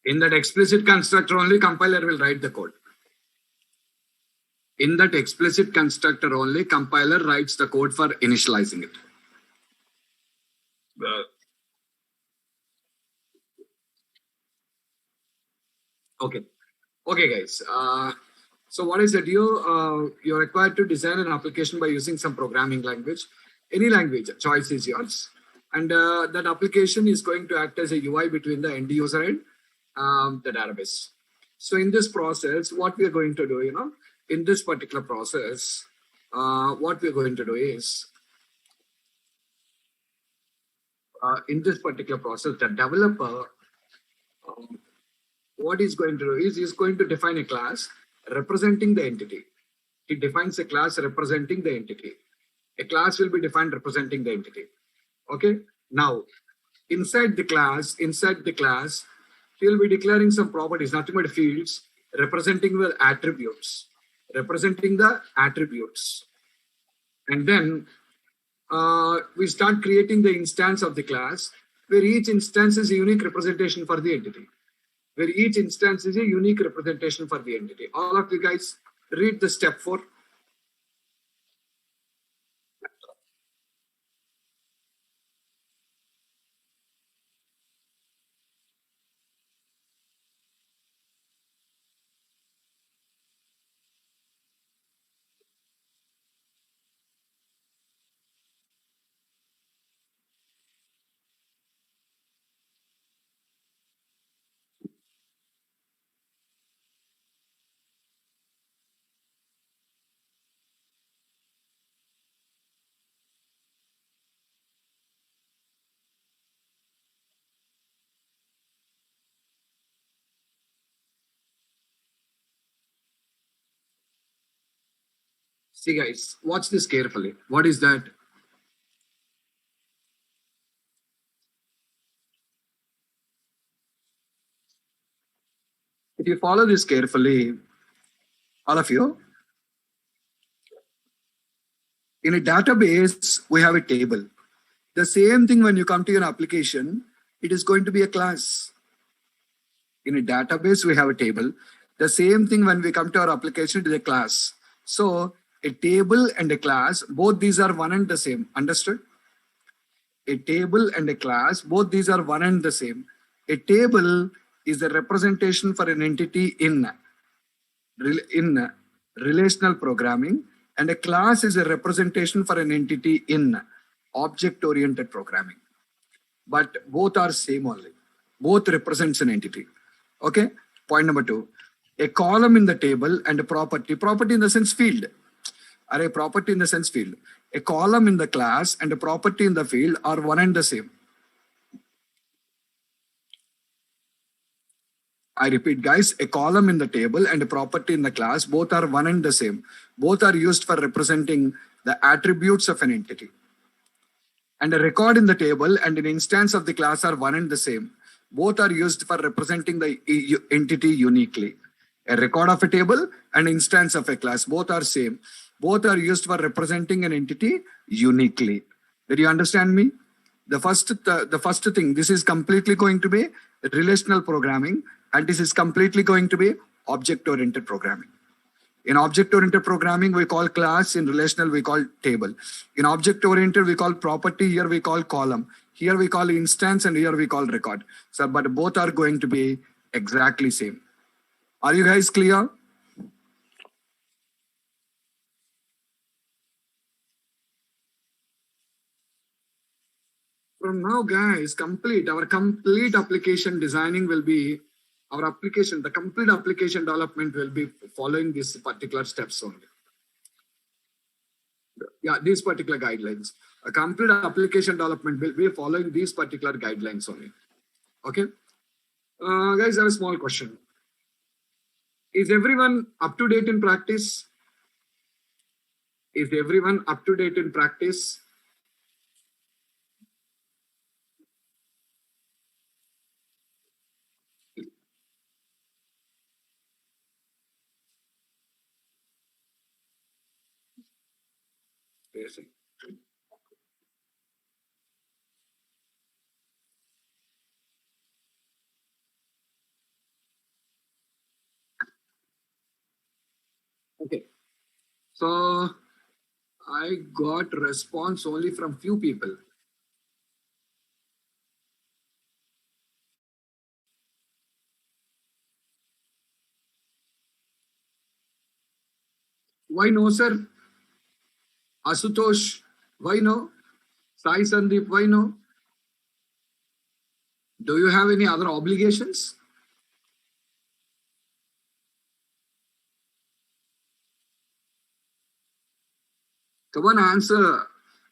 In that explicit constructor only, compiler will write the code. In that explicit constructor only, compiler writes the code for initializing it. Okay. Okay, guys. So what is it? You're required to design an application by using some programming language. Any language, choice is yours. And that application is going to act as a UI between the end user and the database. So in this process, what we are going to do, in this particular process, what we're going to do is, in this particular process, the developer, what he's going to do is he's going to define a class representing the entity. He defines a class representing the entity. A class will be defined representing the entity. Okay. Now, inside the class, he'll be declaring some properties, nothing but fields representing the attributes, and then we start creating the instance of the class, where each instance is a unique representation for the entity. All of you guys read the step 4. See, guys, watch this carefully. What is that? If you follow this carefully, all of you, in a database, we have a table. The same thing when you come to your application, it is going to be a class. In a database, we have a table. The same thing when we come to our application, it is a class. So a table and a class, both these are one and the same. Understood? A table and a class, both these are one and the same. A table is a representation for an entity in relational programming, and a class is a representation for an entity in object-oriented programming. But both are same only. Both represents an entity. Okay. Point number 2. A column in the table and a property. Property in the sense field. Or property in the sense field. A column in the class and a property in the field are one and the same. I repeat, guys, a column in the table and a property in the class, both are one and the same. Both are used for representing the attributes of an entity. And a record in the table and an instance of the class are one and the same. Both are used for representing the entity uniquely. A record of a table and instance of a class, both are same. Both are used for representing an entity uniquely. Did you understand me? The first thing, this is completely going to be relational programming, and this is completely going to be object-oriented programming. In object-oriented programming, we call class. In relational, we call table. In object-oriented, we call property. Here we call column. Here we call instance, and here we call record. So, but both are going to be exactly same. Are you guys clear? From now, guys, our complete application designing will be the complete application development will be following these particular steps only. Yeah, these particular guidelines. A complete application development will be following these particular guidelines only. Okay. Guys, I have a small question. Is everyone up to date in practice? Is everyone up to date in practice? Yes. So I got response only from few people. Why no, sir? Asutosh, why no? Sai Sandeep, why no? Do you have any other obligations? Come on, answer.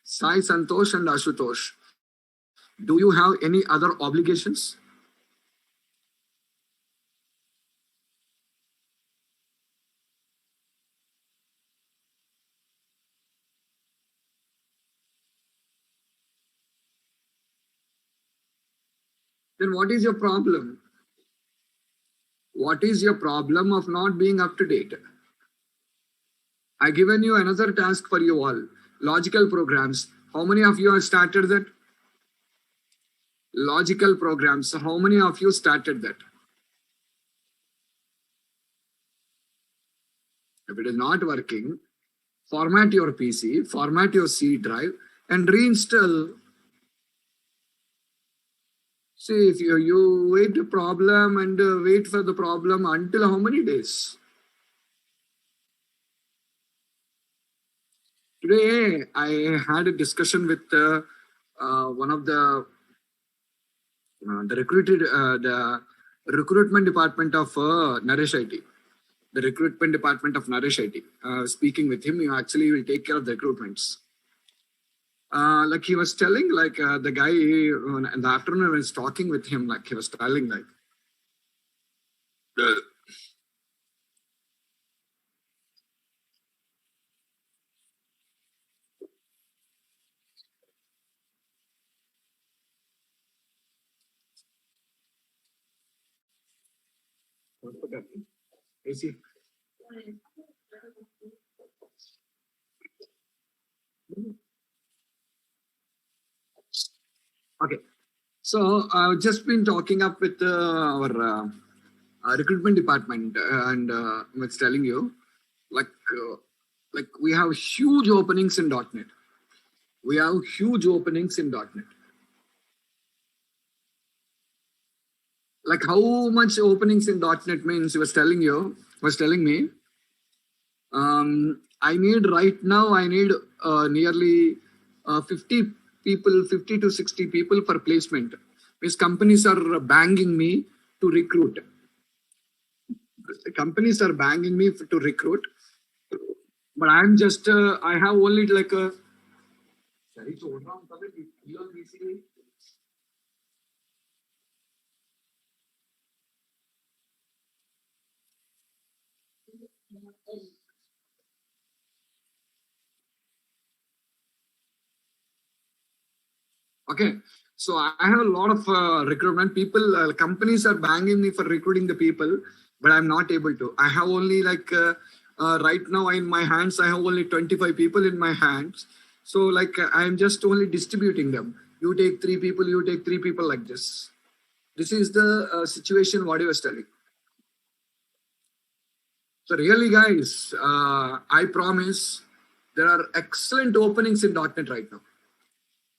Sai Santosh and Ashutosh. Do you have any other obligations? Then what is your problem? What is your problem of not being up to date? I given you another task for you all. Logical programs. How many of you have started that? Logical programs. How many of you started that? If it is not working, format your PC, format your C drive, and reinstall. See, if you wait the problem and wait for the problem until how many days? Today, I had a discussion with one of the recruitment department of Naresh IT. The recruitment department of Naresh IT. Speaking with him, you actually will take care of the recruitments. Like he was telling, like the guy in the afternoon, I was talking with him, like he was telling, like, AC. Okay. So I've just been talking up with our recruitment department, and it's telling you, like, like we have huge openings in .NET. We have huge openings in .NET. Like how much openings in .NET means? He was telling me. I need right now. I need nearly 50 people, 50 to 60 people for placement. Means companies are banging me to recruit. Companies are banging me to recruit, but I'm just I have only like a. Okay, so I have a lot of recruitment people. Companies are banging me for recruiting the people, but I'm not able to. I have only like right now in my hands, I have only 25 people in my hands. So like I'm just only distributing them. You take three people, you take three people, like this. This is the situation what you was telling. So really, guys, I promise there are excellent openings in .NET right now.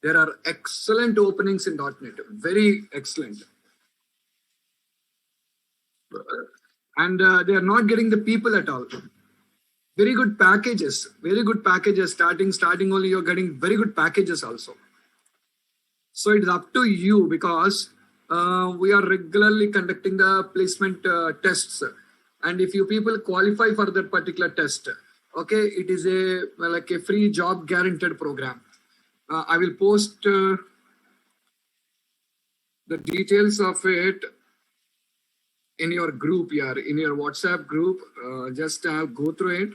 There are excellent openings in .NET, very excellent. And they are not getting the people at all. Very good packages, very good packages. Starting only, you're getting very good packages also. So it's up to you because we are regularly conducting the placement tests. And if you people qualify for that particular test, okay, it is a like a free job guaranteed program. I will post the details of it in your group here, in your WhatsApp group. Just go through it.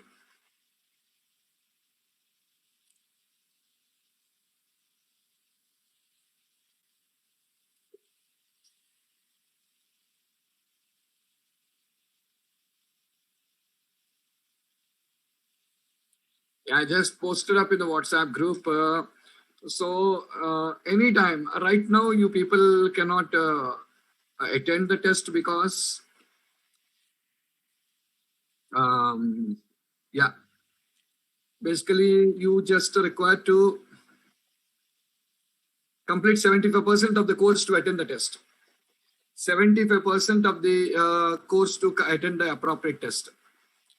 Yeah, I just posted up in the WhatsApp group. So anytime, right now, you people cannot attend the test because, yeah, Basically, you just require to complete 75% of the course to attend the test. 75% of the course to attend the appropriate test.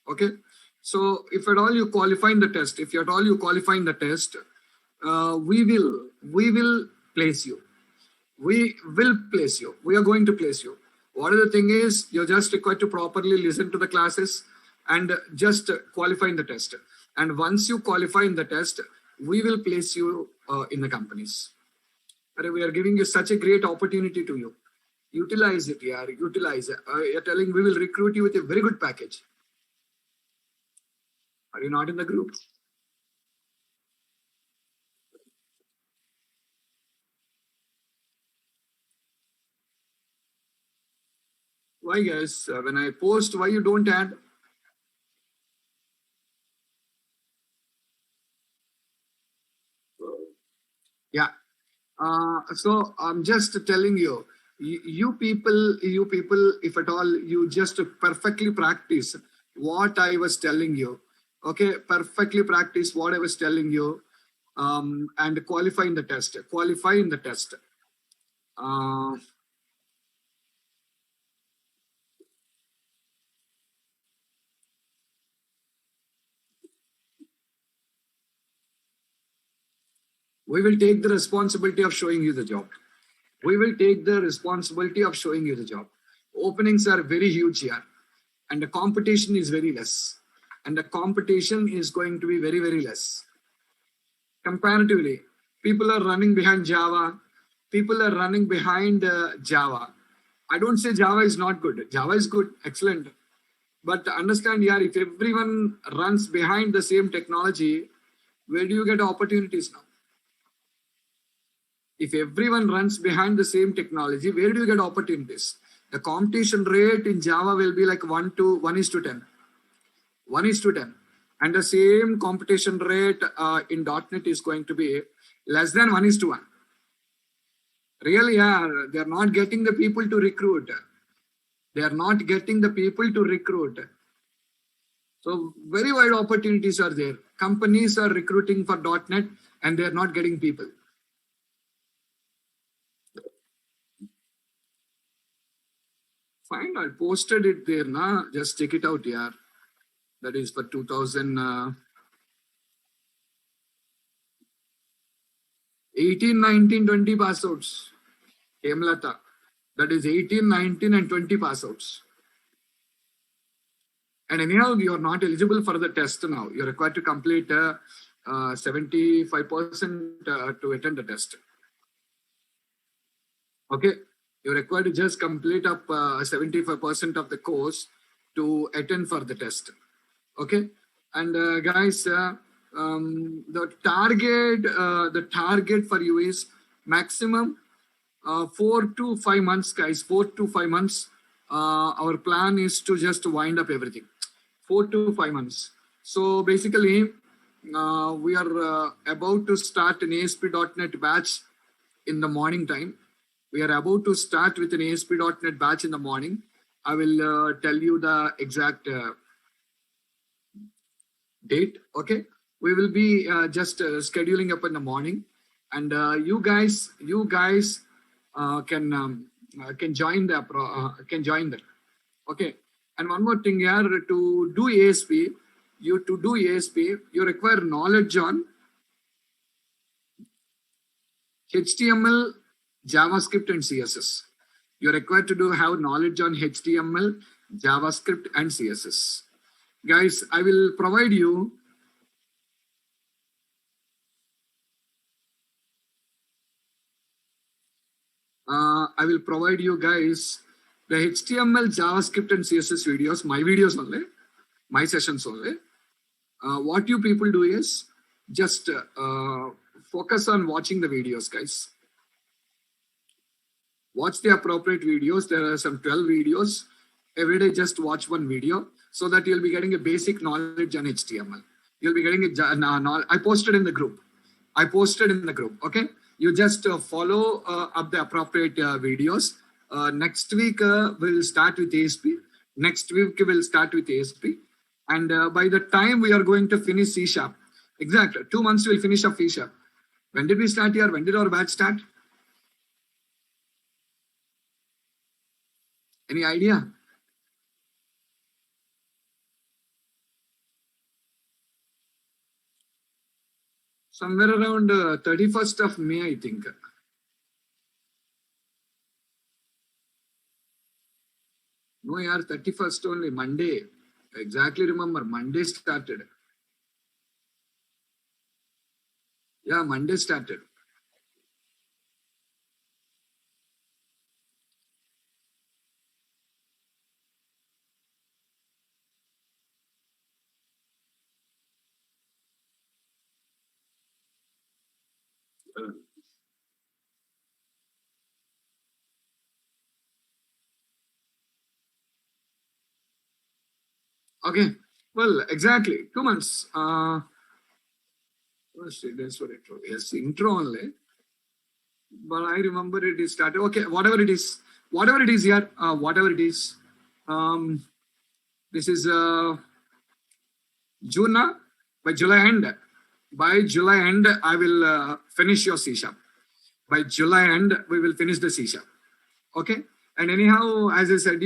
Okay. So if at all you qualify in the test, if at all you qualify in the test, we will place you. We will place you. We are going to place you. What is the thing is, you're just required to properly listen to the classes and just qualify in the test. And once you qualify in the test, we will place you in the companies. We are giving you such a great opportunity to you. Utilize it, yeah. Utilize it. You're telling we will recruit you with a very good package. Are you not in the group? Why, guys? When I post, why you don't add? Yeah. So I'm just telling you, you people, if at all you just perfectly practice what I was telling you, okay, perfectly practice what I was telling you, and qualify in the test. Qualify in the test. Uh, we will take the responsibility of showing you the job. We will take the responsibility of showing you the job. Openings are very huge here, and the competition is very less. And the competition is going to be very, very less. Comparatively, people are running behind Java. People are running behind Java. I don't say Java is not good. Java is good, excellent. But understand here, if everyone runs behind the same technology, where do you get opportunities now? If everyone runs behind the same technology, where do you get opportunities? The competition rate in Java will be like 1 is to 10. 1 is to 10. And the same competition rate in .NET is going to be less than 1 is to 1. Really, yeah, they are not getting the people to recruit. They are not getting the people to recruit. So very wide opportunities are there. Companies are recruiting for .NET and they are not getting people. Fine, I posted it there. Na? Just check it out, yeah. That is for 2018, 19, 20 pass outs. Hemlata. That is 18, 19 and 20 pass outs. And anyhow, you are not eligible for the test now. You're required to complete 75% to attend the test. Okay. You're required to just complete up 75% of the course to attend for the test. Okay. And guys, the target for you is maximum 4 to 5 months, guys. 4 to 5 months. Our plan is to just wind up everything. 4 to 5 months. So basically, we are about to start an ASP.NET batch in the morning time. We are about to start with an ASP.NET batch in the morning. I will tell you the exact date. Okay, we will be just scheduling up in the morning, and you guys can join that. Okay, and one more thing here, to do ASP, you require knowledge on HTML, JavaScript, and CSS. You're required to have knowledge on HTML, JavaScript, and CSS. Guys, I will provide you guys the HTML, JavaScript, and CSS videos, my videos only, my sessions only. What you people do is just focus on watching the videos, guys. Watch the appropriate videos. There are some 12 videos. Every day, just watch one video so that you'll be getting a basic knowledge on HTML. You'll be getting it. I posted in the group. Okay. You just follow up the appropriate videos. Next week, we'll start with ASP. Next week, we'll start with ASP. And by the time we are going to finish C#, Exactly. 2 months we'll finish up C Sharp. When did we start here? When did our batch start? Any idea? Somewhere around 31st of May, I think. No, yaar, 31st only, Monday. Exactly remember, Monday started. Yeah, Monday started. Okay. Well, exactly. 2 months. That's what it was. Yes, intro only. But I remember it is started. Okay, whatever it is. Whatever it is here. Whatever it is. Um, this is June. By July end. By July end, I will finish your C Sharp. By July end, we will finish the C Sharp. Okay. And anyhow, as I said,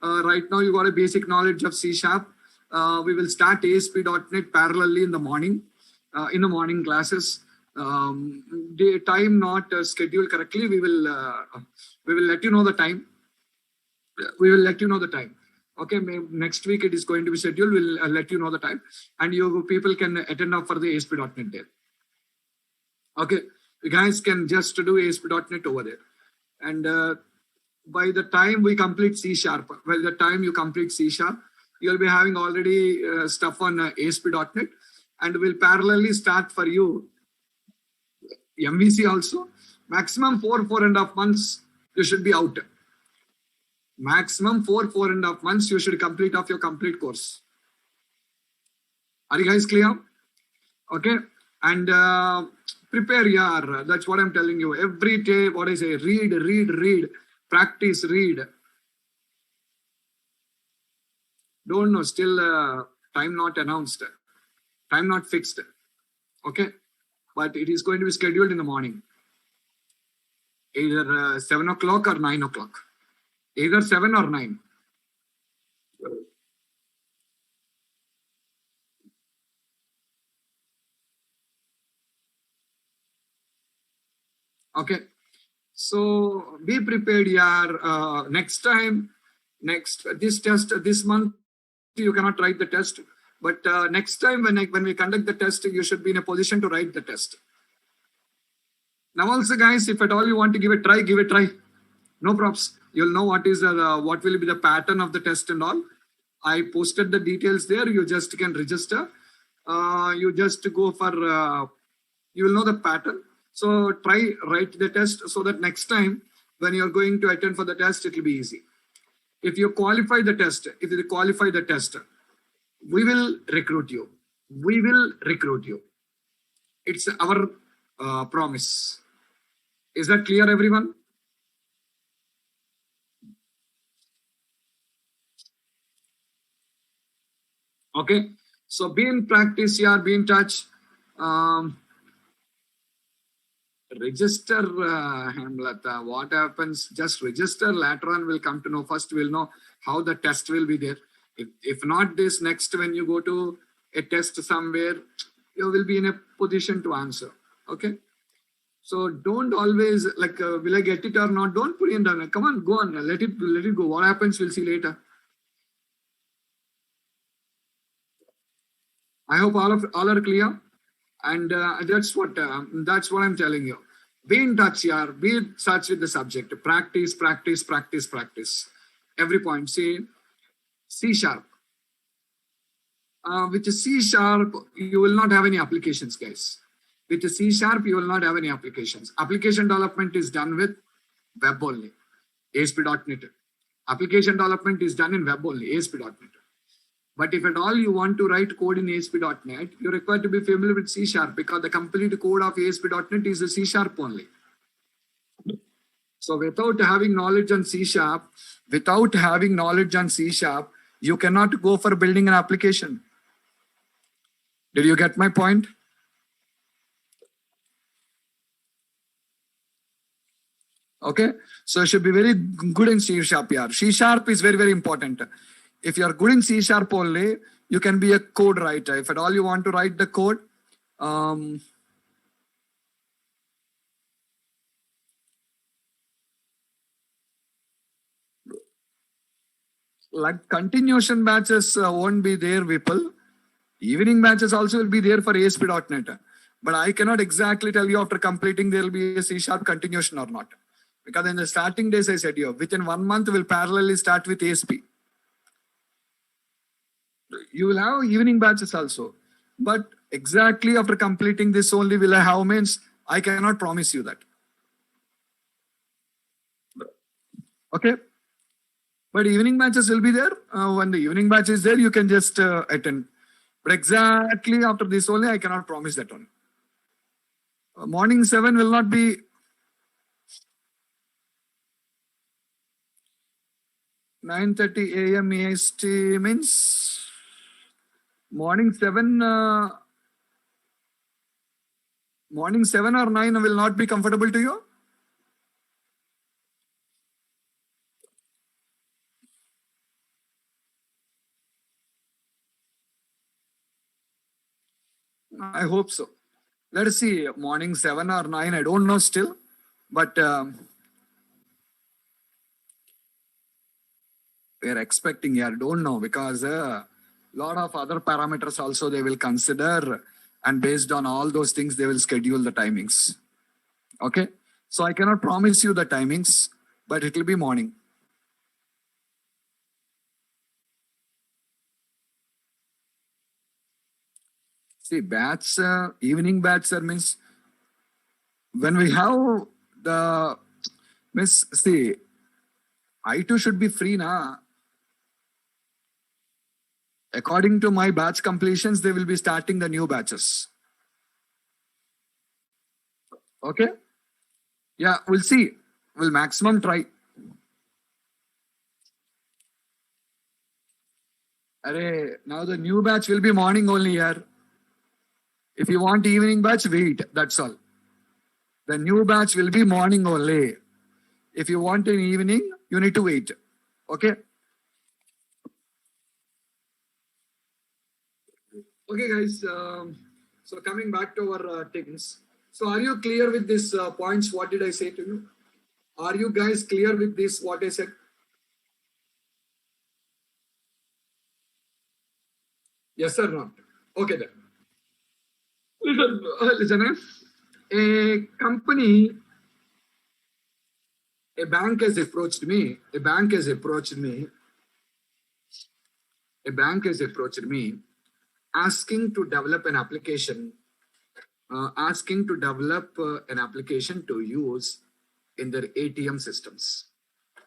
right now you got a basic knowledge of C Sharp. We will start ASP.NET parallelly in the morning classes. The time not scheduled correctly, we will let you know the time. We will let you know the time. Okay, next week it is going to be scheduled. We'll let you know the time, and you people can attend up for the ASP.NET there. Okay, you guys can just do ASP.NET over there, and by the time we complete C Sharp, by the time you complete C Sharp, you'll be having already stuff on ASP.NET, and we'll parallelly start for you MVC also. Maximum 4.5 months you should be out. Maximum 4.5 months you should complete off your complete course. Are you guys clear? Okay, and prepare, yaar. That's what I'm telling you. Every day, what I say, read. Practice, read. Don't know, still time not announced, time not fixed. Okay, but it is going to be scheduled in the morning, either 7 o'clock or 9 o'clock, either 7 or 9. Okay, so be prepared, yaar. Next time, this test this month you cannot write the test, but next time when we conduct the test, you should be in a position to write the test. Now also, guys, if at all you want to give it try. No props. You'll know what is what will be the pattern of the test and all. I posted the details there. You just can register. You just go for. You will know the pattern. So try write the test so that next time when you're going to attend for the test, it will be easy. If you qualify the test, we will recruit you. It's our promise. Is that clear, everyone? Okay. So be in practice here, be in touch. Register, Hemlata. What happens? Just register. Later on, we'll come to know. First, we'll know how the test will be there. If not this, next when you go to a test somewhere, you will be in a position to answer. Okay. So don't always like, will I get it or not? Don't put it down. Come on, go on. Let it go. What happens, we'll see later. I hope all are clear, and that's what I'm telling you. Be in touch here. Be in touch with the subject. Practice. Every point. See, C Sharp. With C Sharp, you will not have any applications, guys. With C Sharp, you will not have any applications. Application development is done with web only, ASP.NET. Application development is done in web only, ASP.NET. But if at all you want to write code in ASP.NET, you're required to be familiar with C Sharp because the complete code of ASP.NET is a C Sharp only. So without having knowledge on C Sharp, you cannot go for building an application. Did you get my point? Okay, so you should be very good in C sharp here. C sharp is very, very important. If you are good in C sharp only, you can be a code writer. If at all you want to write the code, like continuation batches won't be there, Vipul. Evening batches also will be there for ASP.NET. But I cannot exactly tell you after completing there will be a C sharp continuation or not. Because in the starting days, I said you, within 1 month, we'll parallelly start with ASP. You will have evening batches also. But exactly after completing this only will I have means, I cannot promise you that. Okay. But evening batches will be there. When the evening batch is there, you can just attend. But exactly after this only, I cannot promise that one. Morning 7 will not be 9:30 a.m. EST means morning 7. Morning 7 or 9 will not be comfortable to you. I hope so. Let us see. Morning 7 or 9. I don't know still, but we are expecting here. Don't know because a lot of other parameters also they will consider, and based on all those things, they will schedule the timings. Okay. So I cannot promise you the timings, but it will be morning. See, batch, evening batch, sir, means when we have the means, see, I2 should be free now. According to my batch completions, they will be starting the new batches. Okay? Yeah, we'll see. We'll maximum try. Array, now the new batch will be morning only here. If you want evening batch, wait. That's all. The new batch will be morning only. If you want an evening, you need to wait. Okay? Okay, guys. So coming back to our things. So are you clear with these points? What did I say to you? Are you guys clear with this? What I said? Yes or not? Okay then. Listen, a company, a bank has approached me. A bank has approached me. A bank has approached me, asking to develop an application, an application to use in their ATM systems.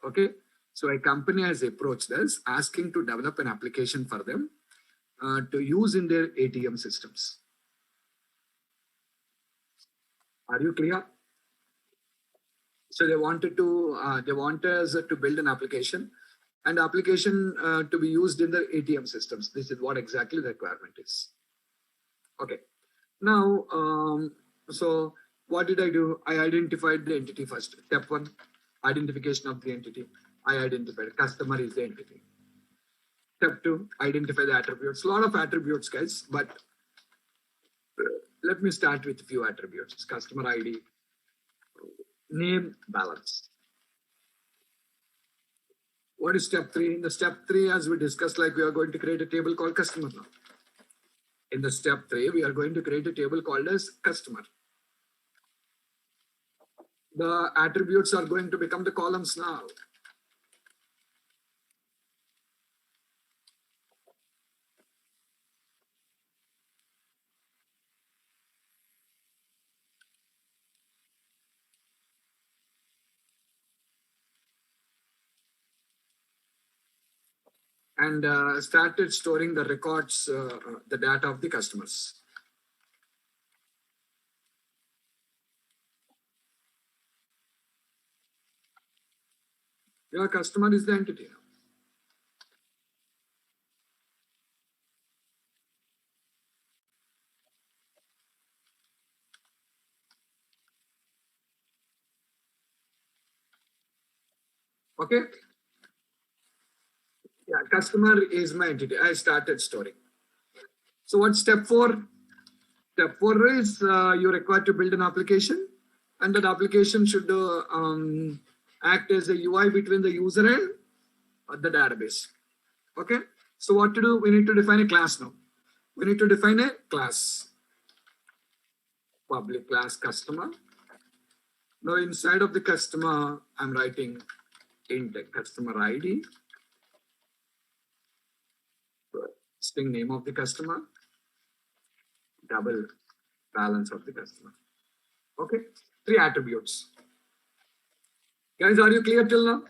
Okay, so a company has approached us, asking to develop an application for them to use in their ATM systems. Are you clear? So they want us to build an application, and application to be used in the ATM systems. This is what exactly the requirement is. Okay. Now, so what did I do? I identified the entity first. Step 1, identification of the entity. I identified customer is the entity. Step 2, identify the attributes. A lot of attributes, guys, but let me start with a few attributes. Customer ID, name, balance. What is step 3? In the step 3, as we discussed, like we are going to create a table called customer now. In the step 3, we are going to create a table called as customer. The attributes are going to become the columns now. And started storing the records, the data of the customers. Your customer is the entity. Okay. Yeah, customer is my entity. I started storing. So what's step 4? Step 4 is you're required to build an application, and that application should act as a UI between the user and the database. Okay. So what to do? We need to define a class now. We need to define a class. Public class customer. Now inside of the customer, I'm writing int customer ID, string name of the customer, double balance of the customer. Okay, 3 attributes. Guys, are you clear till now?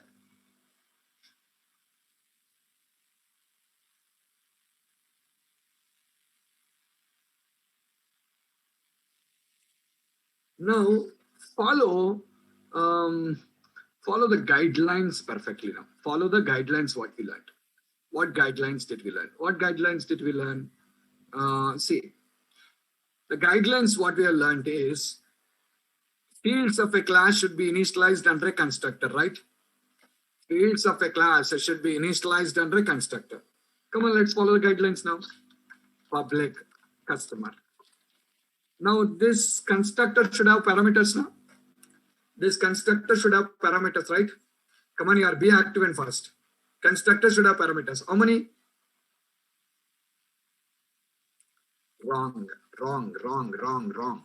Now follow follow the guidelines perfectly now. Follow the guidelines what we learned. What guidelines did we learn? What guidelines did we learn? See, the guidelines what we have learned is fields of a class should be initialized under a constructor, right? Fields of a class should be initialized under a constructor. Come on, let's follow the guidelines now. Public customer. Now this constructor should have parameters now. This constructor should have parameters, right? Come on, here, be active and fast. Constructor should have parameters. How many? Wrong, wrong, wrong, wrong, wrong.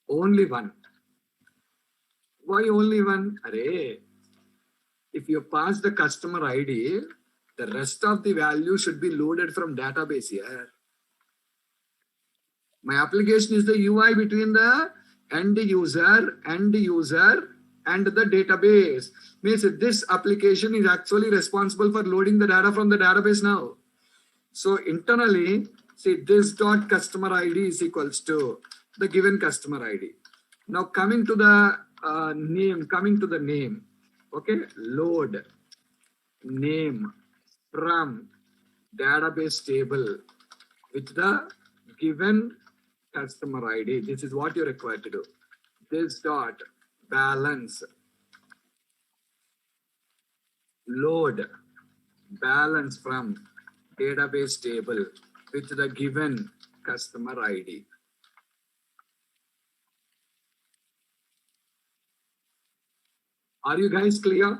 Only one. Why only one? Array. If you pass the customer ID, the rest of the value should be loaded from database here. My application is the UI between the end user, and the database. Means this application is actually responsible for loading the data from the database now. So internally, see this dot customer ID is equals to the given customer ID. Now coming to the name, okay, load name from database table with the given customer ID. This is what you're required to do. This dot balance load balance from database table with the given customer ID. Are you guys clear?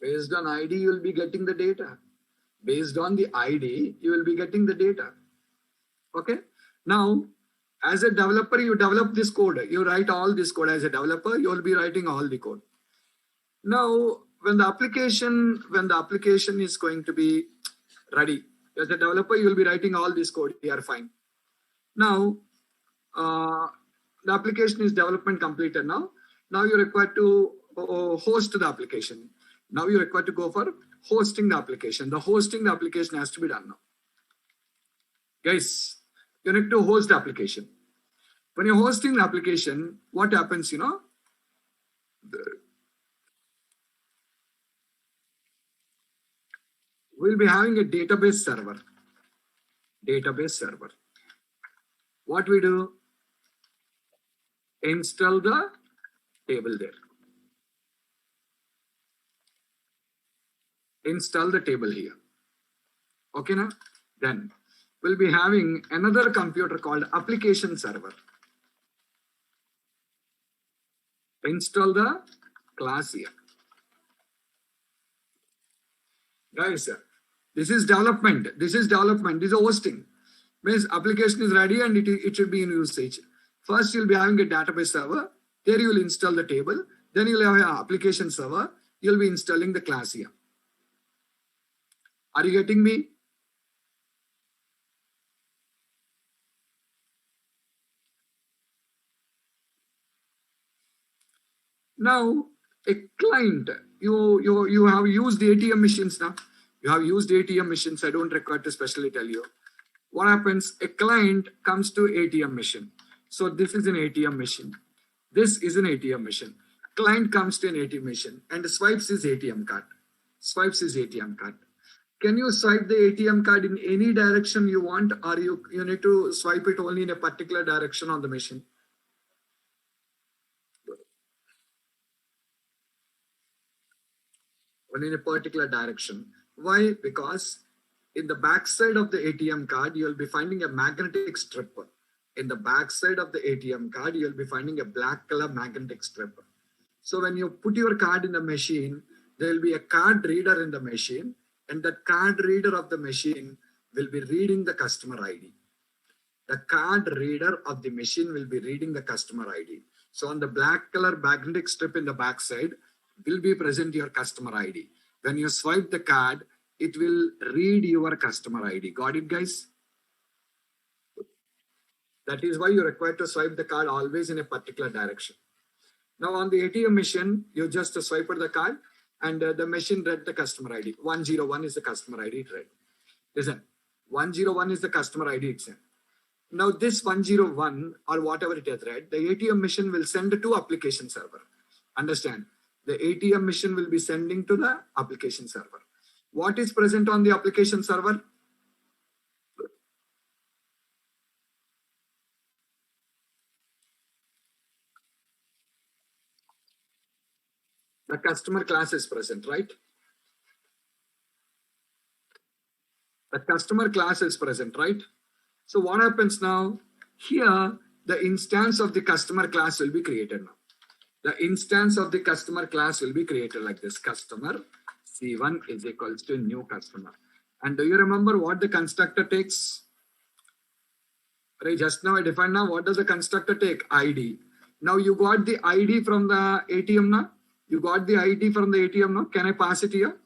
Based on ID, you will be getting the data. Based on the ID, you will be getting the data. Okay. Now, as a developer, you develop this code. You write all this code as a developer. You will be writing all the code. Now, when the application is going to be ready, as a developer, you will be writing all this code. You are fine. Now, the application is development completed now. Now you're required to host the application. Now you're required to go for hosting the application. The hosting the application has to be done now. Guys, you need to host the application. When you're hosting the application, what happens, you know? We'll be having a database server. Database server. What we do? Install the table there. Install the table here. Okay, now? Then we'll be having another computer called application server. Install the class here. Guys, this is development. This is development. This is hosting. Means application is ready and it should be in usage. First, you'll be having a database server. There you will install the table. Then you'll have an application server. You'll be installing the class here. Are you getting me? Now, a client, you have used ATM machines now. You have used ATM machines. I don't require to specially tell you. what happens? A client comes to ATM machine. So this is an ATM machine. This is an ATM machine. Client comes to an ATM machine and swipes his ATM card. Swipes his ATM card. Can you swipe the ATM card in any direction you want, or you need to swipe it only in a particular direction on the machine? Only in a particular direction. Why? Because in the backside of the ATM card, you'll be finding a magnetic strip. In the backside of the ATM card, you'll be finding a black color magnetic strip. So when you put your card in the machine, there will be a card reader in the machine, and that card reader of the machine will be reading the customer ID. The card reader of the machine will be reading the customer ID. So on the black color magnetic strip in the backside will be present your customer ID. When you swipe the card, it will read your customer ID. Got it, guys? That is why you're required to swipe the card always in a particular direction. Now on the ATM machine, you just swipe the card and the machine read the customer ID. 101 is the customer ID it read. Listen, 101 is the customer ID it sent. Now this 101 or whatever it has read, the ATM machine will send to application server. Understand? The ATM machine will be sending to the application server. What is present on the application server? The customer class is present, right? The customer class is present, right? So what happens now? Here, the instance of the customer class will be created now. The instance of the customer class will be created like this. Customer C1 is equals to new customer. And do you remember what the constructor takes? Right, just now I defined now what does the constructor take? ID. Now you got the ID from the ATM now. You got the ID from the ATM now. Can I pass it here?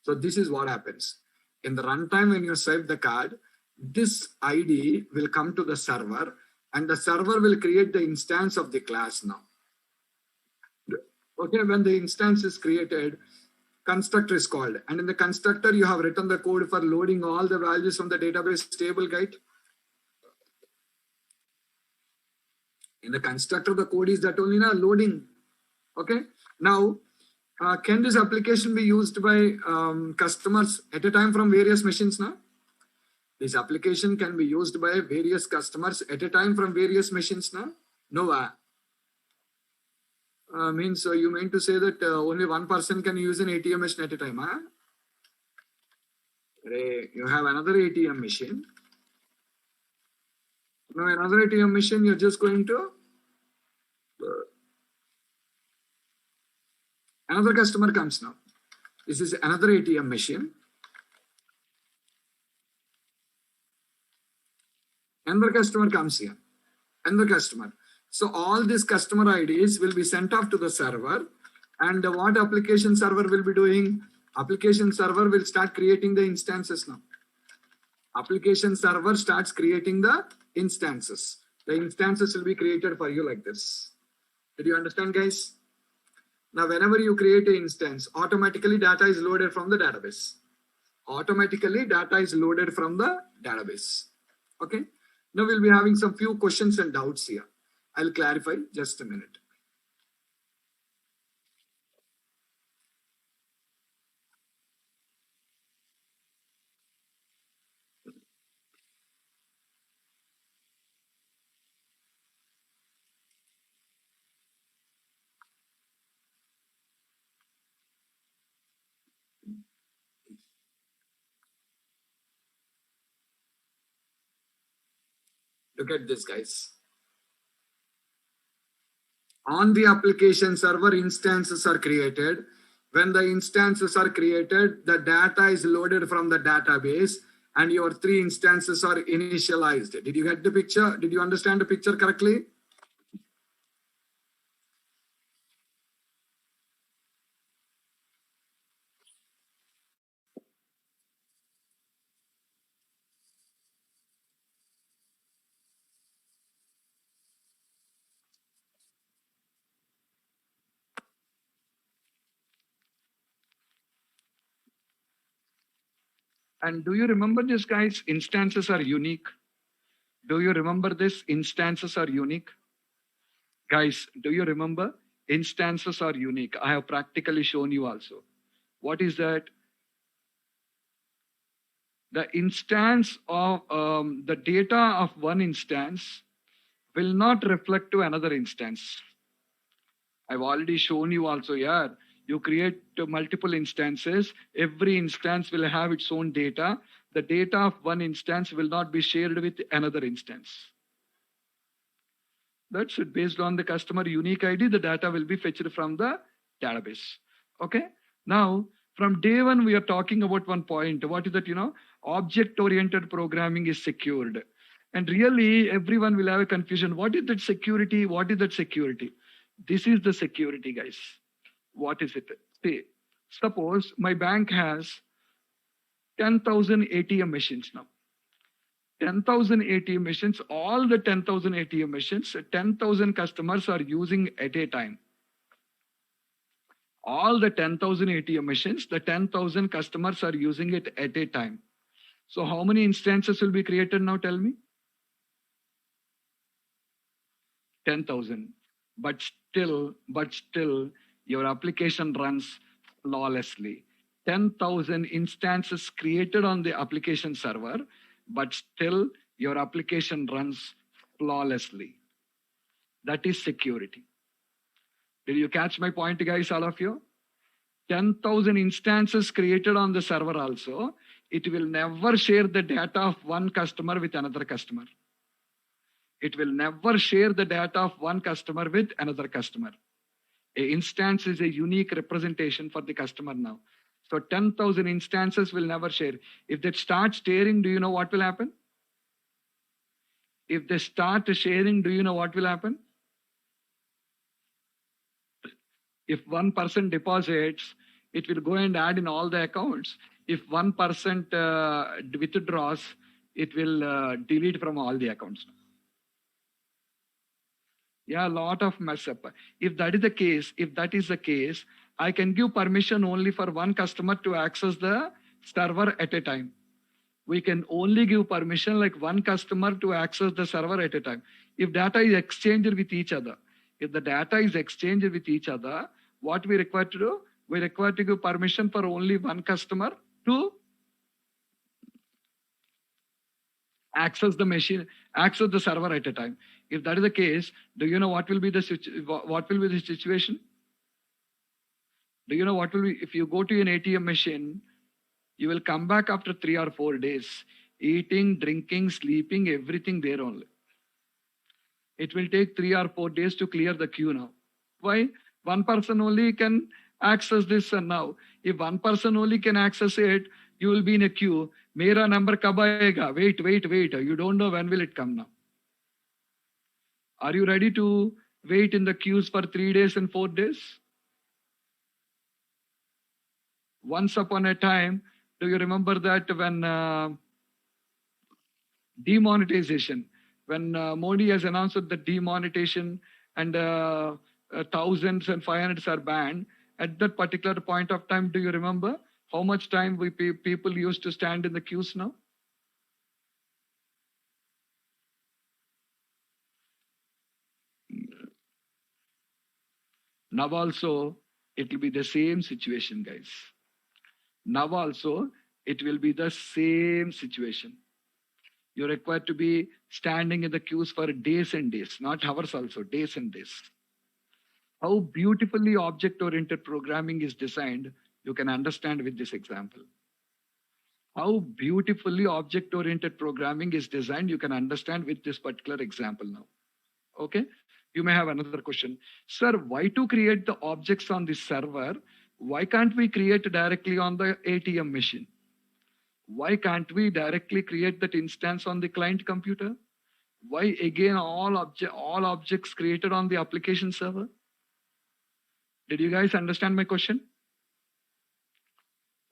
So this is what happens. In the runtime, when you swipe the card, this ID will come to the server and the server will create the instance of the class now. Okay, when the instance is created, constructor is called. And in the constructor, you have written the code for loading all the values from the database table, right? In the constructor, the code is that only now loading. Okay. Now, can this application be used by customers at a time from various machines now? This application can be used by various customers at a time from various machines now? No. Means you mean to say that only one person can use an ATM machine at a time, huh? You have another ATM machine. Now another ATM machine, you're just going to another customer comes now. This is another ATM machine. Another customer comes here. Another customer. So all these customer IDs will be sent off to the server. And what application server will be doing? Application server will start creating the instances now. Application server starts creating the instances. The instances will be created for you like this. Did you understand, guys? Now, whenever you create an instance, automatically data is loaded from the database. Automatically data is loaded from the database. Okay. Now we'll be having some few questions and doubts here. I'll clarify just a minute. Look at this, guys. On the application server, instances are created. When the instances are created, the data is loaded from the database and your 3 instances are initialized. Did you get the picture? Did you understand the picture correctly? And do you remember this, guys? Instances are unique. Do you remember this? Instances are unique. Guys, do you remember? Instances are unique. I have practically shown you also. What is that? The instance of the data of one instance will not reflect to another instance. I've already shown you also here. You create multiple instances. Every instance will have its own data. The data of one instance will not be shared with another instance. That's it. Based on the customer unique ID, the data will be fetched from the database. Okay. Now, from day one, we are talking about one point. What is that? Object-oriented programming is secured. And really, everyone will have a confusion. What is that security? What is that security? This is the security, guys. What is it? See, suppose my bank has 10,000 ATM machines now. 10,000 ATM machines, all the 10,000 ATM machines, 10,000 customers are using at a time. All the 10,000 ATM machines, the 10,000 customers are using it at a time. So how many instances will be created now? Tell me. 10,000. But still, your application runs flawlessly. 10,000 instances created on the application server, but still your application runs flawlessly. That is security. Did you catch my point, guys, all of you? 10,000 instances created on the server also, it will never share the data of one customer with another customer. It will never share the data of one customer with another customer. An instance is a unique representation for the customer now. So 10,000 instances will never share. If they start sharing, do you know what will happen? If they start sharing, do you know what will happen? If 1% deposits, it will go and add in all the accounts. If 1% withdraws, it will delete from all the accounts. Yeah, a lot of mess up. If that is the case, I can give permission only for one customer to access the server at a time. We can only give permission like one customer to access the server at a time. If data is exchanged with each other, if the data is exchanged with each other, what we require to do? We require to give permission for only one customer to access the machine, access the server at a time. If that is the case, do you know what will be the situation? Do you know what will be if you go to an ATM machine? You will come back after 3 or 4 days, eating, drinking, sleeping, everything there only. It will take 3 or 4 days to clear the queue now. Why? One person only can access this, and now if one person only can access it, you will be in a queue. Mera number kab aayega? Wait. You don't know when will it come now. Are you ready to wait in the queues for 3 days and 4 days? Once upon a time, do you remember that when demonetization, when Modi has announced the demonetization and thousands and 500s are banned, at that particular point of time, do you remember how much time people used to stand in the queues now? Now also, it will be the same situation, guys. Now also, it will be the same situation. You're required to be standing in the queues for days and days, not hours also, days and days. How beautifully object-oriented programming is designed, you can understand with this example. How beautifully object-oriented programming is designed, you can understand with this particular example now. Okay? You may have another question. Sir, why to create the objects on the server? Why can't we create directly on the ATM machine? Why can't we directly create that instance on the client computer? Why again all objects created on the application server? Did you guys understand my question?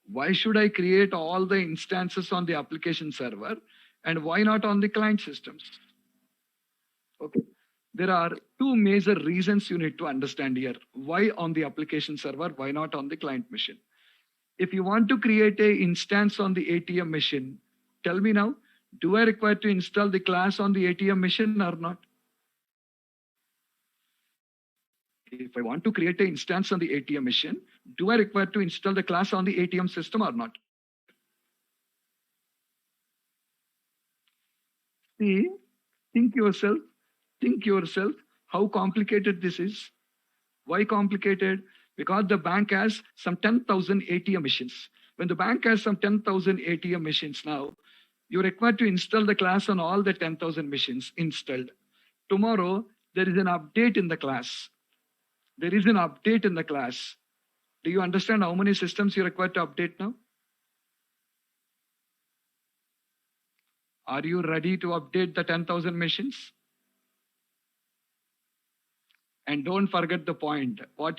Why should I create all the instances on the application server and why not on the client systems? Okay. There are two major reasons you need to understand here. Why on the application server? Why not on the client machine? If you want to create a instance on the ATM machine, tell me now, do I require to install the class on the ATM machine or not? If I want to create an instance on the ATM machine, do I require to install the class on the ATM system or not? See, think yourself how complicated this is. Why complicated? Because the bank has some 10,000 ATM machines. When the bank has some 10,000 ATM machines now, you're required to install the class on all the 10,000 machines installed. Tomorrow, there is an update in the class. There is an update in the class. Do you understand how many systems you're required to update now? Are you ready to update the 10,000 machines? And don't forget the point. What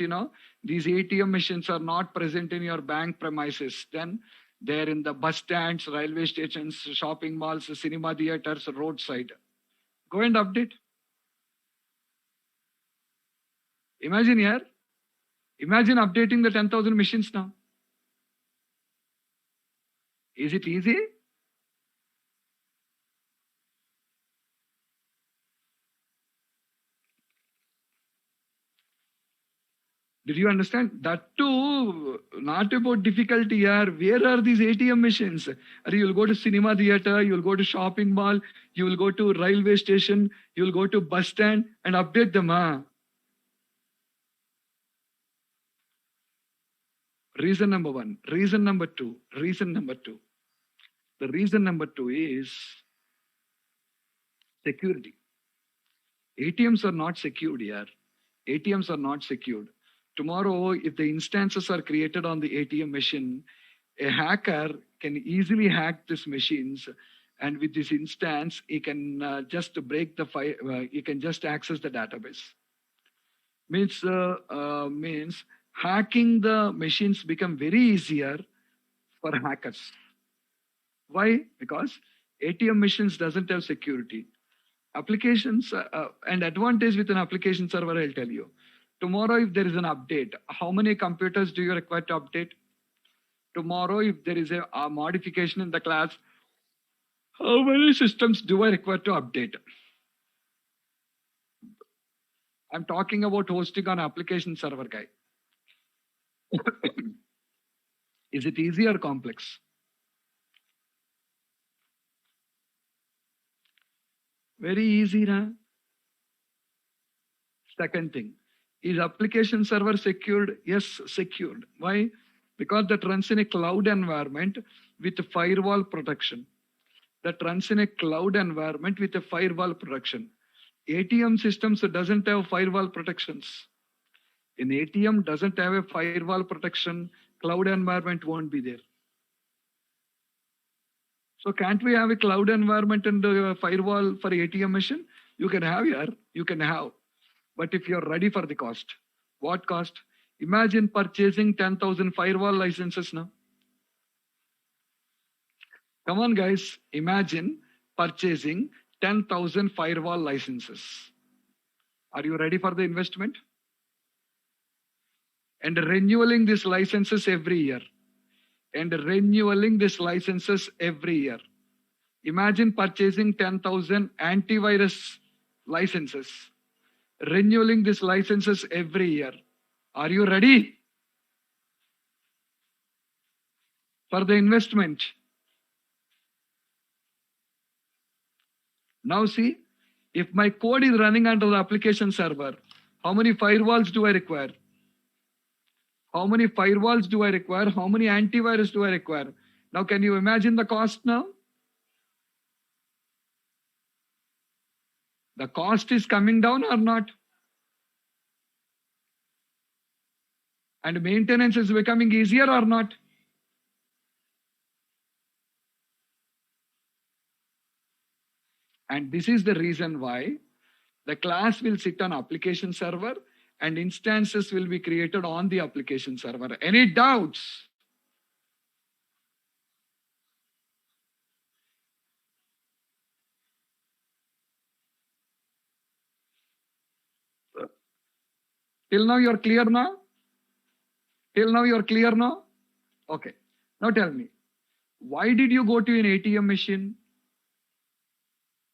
these ATM machines are not present in your bank premises. Then they're in the bus stands, railway stations, shopping malls, cinema theaters, roadside. Go and update. Imagine here. Imagine updating the 10,000 machines now. Is it easy? Did you understand? That too, not about difficulty here. Where are these ATM machines? You'll go to cinema theater, you'll go to shopping mall, you will go to railway station, you'll go to bus stand and update them. Reason number one. Reason number two. The reason number two is security. ATMs are not secured here. ATMs are not secured. Tomorrow, if the instances are created on the ATM machine, a hacker can easily hack these machines, and with this instance, he can just break the file. He can just access the database. Means hacking the machines become very easier for hackers. Why? Because ATM machines doesn't have security. Applications and advantage with an application server, I'll tell you. Tomorrow, if there is an update, how many computers do you require to update? Tomorrow, if there is a modification in the class, how many systems do I require to update? I'm talking about hosting on application server, guy. Is it easy or complex? Very easy, na? Second thing, is application server secured? Yes, secured. Why? Because that runs in a cloud environment with a firewall protection. That runs in a cloud environment with a firewall protection. ATM systems doesn't have firewall protections. In ATM doesn't have a firewall protection, cloud environment won't be there. So can't we have a cloud environment and a firewall for ATM machine? You can have here, you can have. But if you're ready for the cost, what cost? Imagine purchasing 10,000 firewall licenses now. Come on, guys. Imagine purchasing 10,000 firewall licenses. Are you ready for the investment? And renewing these licenses every year. Imagine purchasing 10,000 antivirus licenses. Renewing these licenses every year. Are you ready for the investment? Now see, if my code is running under the application server, how many firewalls do I require? How many firewalls do I require? How many antivirus do I require? Now, can you imagine the cost now? The cost is coming down or not? And maintenance is becoming easier or not? And this is the reason why the class will sit on application server and instances will be created on the application server. Any doubts? Till now you're clear now? Till now you're clear now? Okay. Now tell me, why did you go to an ATM machine?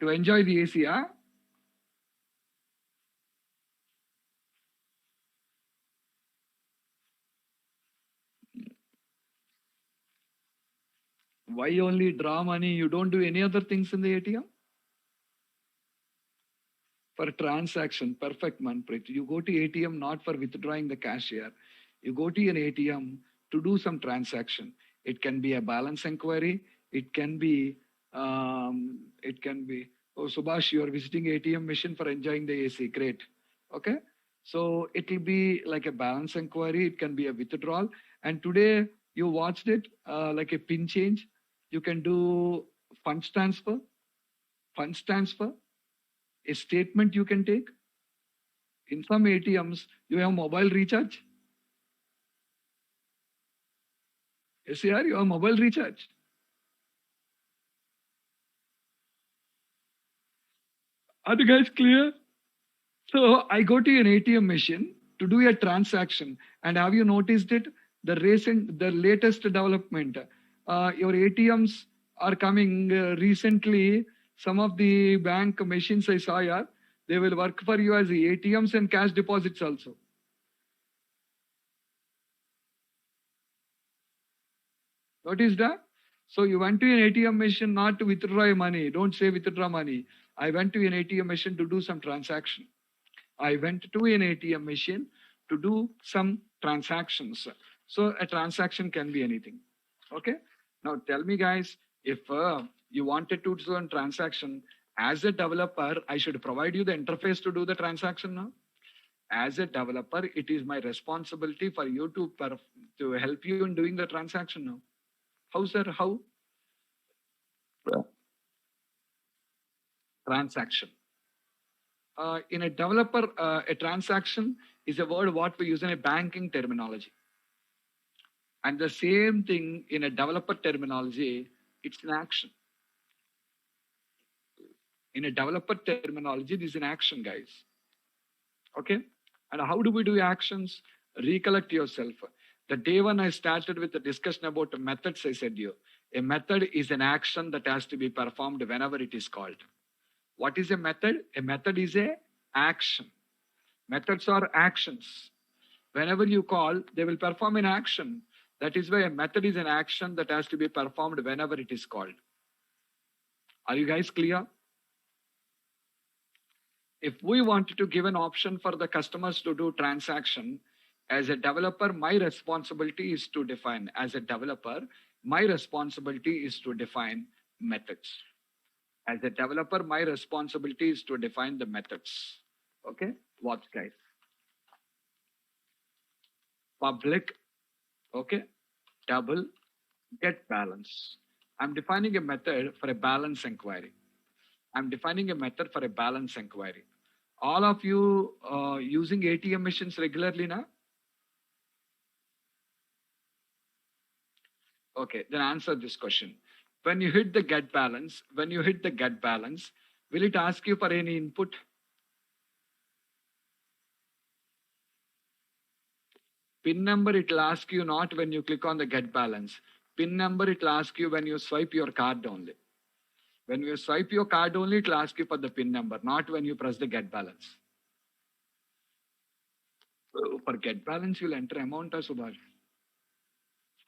To enjoy the AC, huh? Why only draw money? You don't do any other things in the ATM? For transaction, perfect, Manpreet. You go to ATM not for withdrawing the cash here. You go to an ATM to do some transaction. It can be a balance inquiry. It can be, oh, Subhash, you are visiting ATM machine for enjoying the AC. Great. Okay. So it will be like a balance inquiry. It can be a withdrawal. And today you watched it like a pin change. You can do funds transfer, funds transfer, a statement you can take. In some ATMs, you have mobile recharge. SAR, you have mobile recharge. Are you guys clear? So I go to an ATM machine to do a transaction, and have you noticed it? The latest development. Your ATMs are coming recently. Some of the bank machines I saw here, they will work for you as the ATMs and cash deposits also. Notice that? So you went to an ATM machine not to withdraw your money. Don't say withdraw money. I went to an ATM machine to do some transaction. I went to an ATM machine to do some transactions. So a transaction can be anything. Okay. Now tell me, guys, if you wanted to do a transaction as a developer, I should provide you the interface to do the transaction now. As a developer, it is my responsibility for you to help you in doing the transaction now. How, sir? How? Transaction. In a developer, a transaction is a word what we use in a banking terminology. And the same thing in a developer terminology, it's an action. In a developer terminology, this is an action, guys. Okay? And how do we do actions? Recollect yourself. The day when I started with the discussion about methods, I said you, a method is an action that has to be performed whenever it is called. What is a method? A method is a action. Methods are actions. Whenever you call, they will perform an action. That is why a method is an action that has to be performed whenever it is called. Are you guys clear? If we want to give an option for the customers to do transaction, as a developer, my responsibility is to define. As a developer, my responsibility is to define methods. As a developer, my responsibility is to define the methods. Okay, watch, guys. Public, okay, double, get balance. I'm defining a method for a balance inquiry. I'm defining a method for a balance inquiry. All of you using ATM machines regularly now? Okay, then answer this question. When you hit the get balance, will it ask you for any input? PIN number, it will ask you not when you click on the get balance. PIN number, it will ask you when you swipe your card only. When you swipe your card only, it will ask you for the PIN number, not when you press the get balance. So for get balance, you'll enter amount as Subhash.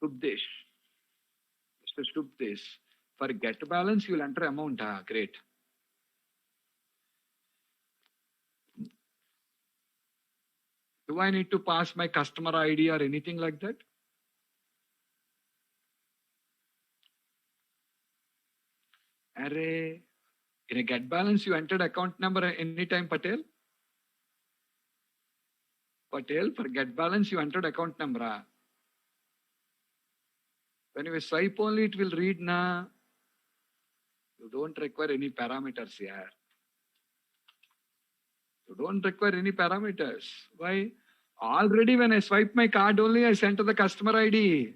Subdesh. Mr. Subdesh. For get balance, you'll enter amount. Ah, great. Do I need to pass my customer ID or anything like that? Array. In a get balance, you entered account number anytime, Patel? Patel, for get balance, you entered account number. When you swipe only, it will read na. You don't require any parameters here. You don't require any parameters. Why? Already when I swipe my card only, I sent to the customer ID.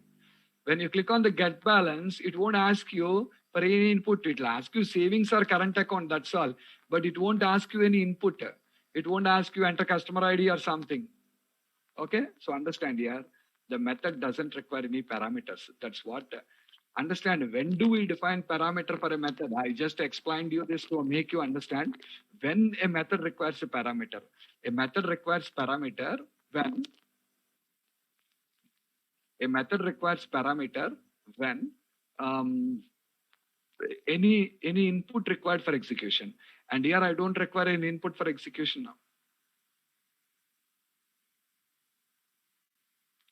When you click on the get balance, it won't ask you for any input. It will ask you savings or current account, that's all. But it won't ask you any input. It won't ask you enter customer ID or something. Okay, so understand here. The method doesn't require any parameters. That's what. Understand, when do we define parameter for a method? I just explained you this to make you understand when a method requires a parameter. A method requires parameter when a method requires parameter when um, any input required for execution. And here I don't require an input for execution now.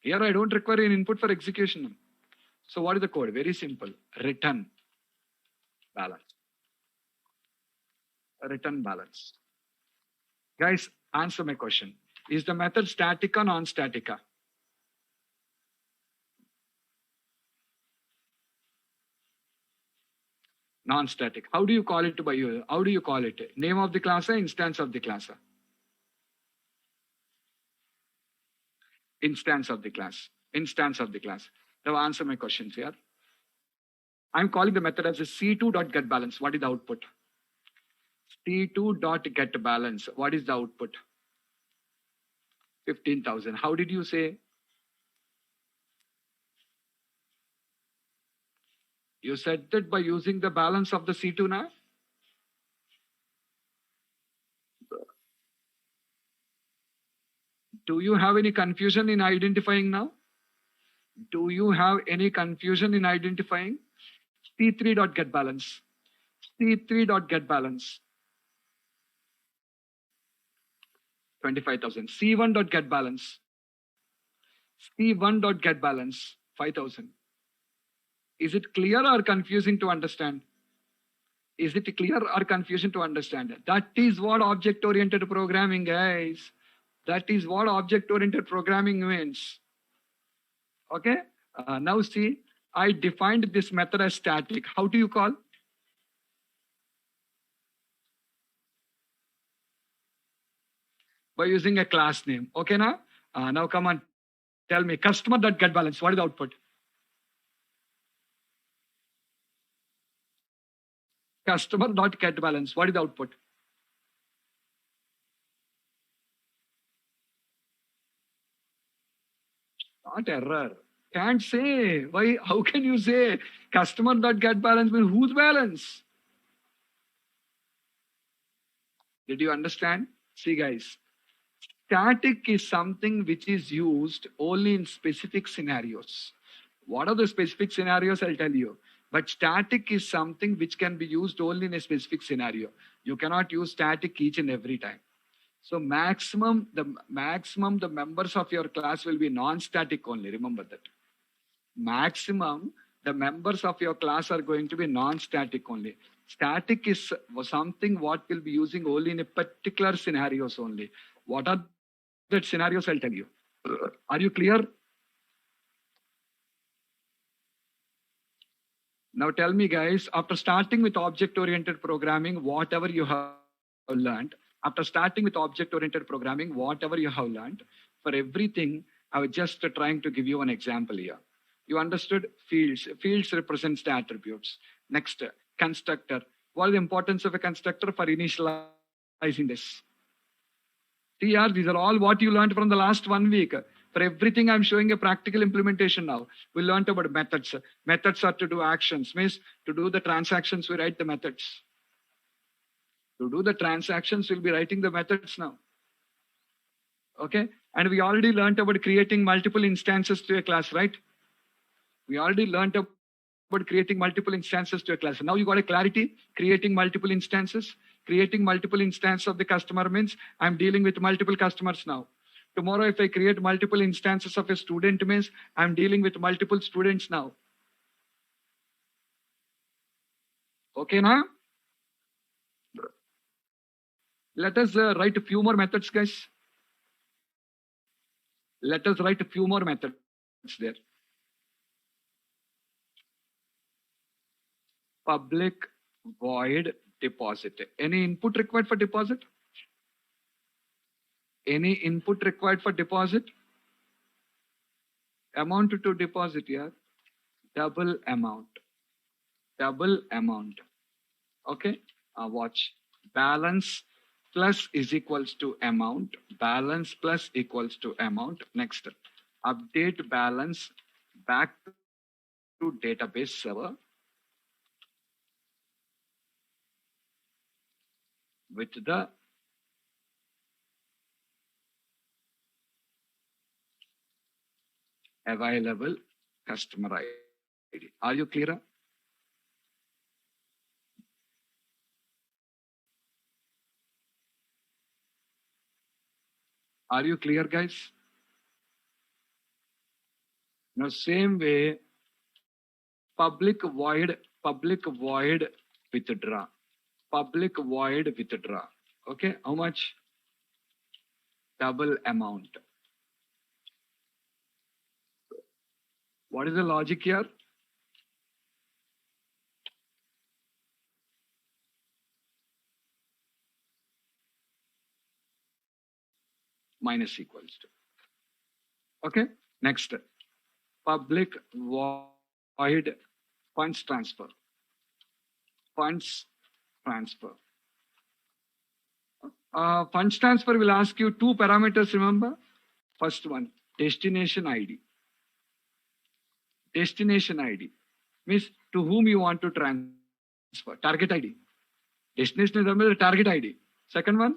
Here I don't require an input for execution now. So what is the code? Very simple. Return balance. Return balance. Guys, answer my question. Is the method static or non-static? Non-static. How do you call it by you? How do you call it? Name of the class or instance of the class? Instance of the class. Instance of the class. Now answer my questions here. I'm calling the method as a c2.getBalance. What is the output? c2.getBalance. What is the output? 15,000. How did you say? You said that by using the balance of the C2 now? Do you have any confusion in identifying now? Do you have any confusion in identifying? C3.getBalance. C3.getBalance. 25,000. C1.getBalance. C1.getBalance. 5,000. Is it clear or confusing to understand? Is it clear or confusing to understand? That is what object-oriented programming, guys. That is what object-oriented programming means. Okay? Now see, I defined this method as static. How do you call? By using a class name. Okay, now? Now come on. Tell me, customer.getBalance. What is the output? Customer.getBalance. What is the output? Not error. Can't say. Why? How can you say customer.getBalance means whose balance? Did you understand? See, guys, static is something which is used only in specific scenarios. What are the specific scenarios? I'll tell you. But static is something which can be used only in a specific scenario. You cannot use static each and every time. So maximum the members of your class will be non-static only. Remember that. Maximum the members of your class are going to be non-static only. Static is something what will be using only in a particular scenarios only. What are the scenarios? I'll tell you. Are you clear? Now tell me, guys, after starting with object-oriented programming, whatever you have learned, after starting with object-oriented programming, whatever you have learned, for everything, I was just trying to give you an example here. You understood fields. Fields represents the attributes. Next, constructor. What is the importance of a constructor for initializing this? See, here, these are all what you learned from the last 1 week. For everything, I'm showing a practical implementation now. We learned about methods. Methods are to do actions. Means to do the transactions, we write the methods. To do the transactions, we'll be writing the methods now. Okay? And we already learned about creating multiple instances to a class, right? We already learned about creating multiple instances to a class. Now you got a clarity, creating multiple instances. Creating multiple instances of the customer means I'm dealing with multiple customers now. Tomorrow, if I create multiple instances of a student means I'm dealing with multiple students now. Okay, now? Let us write a few more methods, guys. Let us write a few more methods there. Public void deposit. Any input required for deposit? Any input required for deposit? Amount to deposit, yeah. Double amount. Double amount. Okay. Watch. Balance plus is equals to amount. Balance plus equals to amount. Next. update balance back to database server with the available customer ID. Are you clear? Are you clear, guys? Now, same way, public void withdraw. Public void withdraw. Okay, how much? Double amount. What is the logic here? Minus equals to. Okay, next. Public void funds transfer. Funds transfer. Funds transfer will ask you two parameters, remember? First one, destination ID. Destination ID means to whom you want to transfer. Target ID. Destination is the target ID. Second one,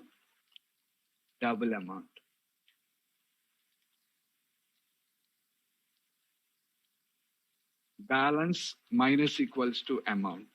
double amount. Balance minus equals to amount.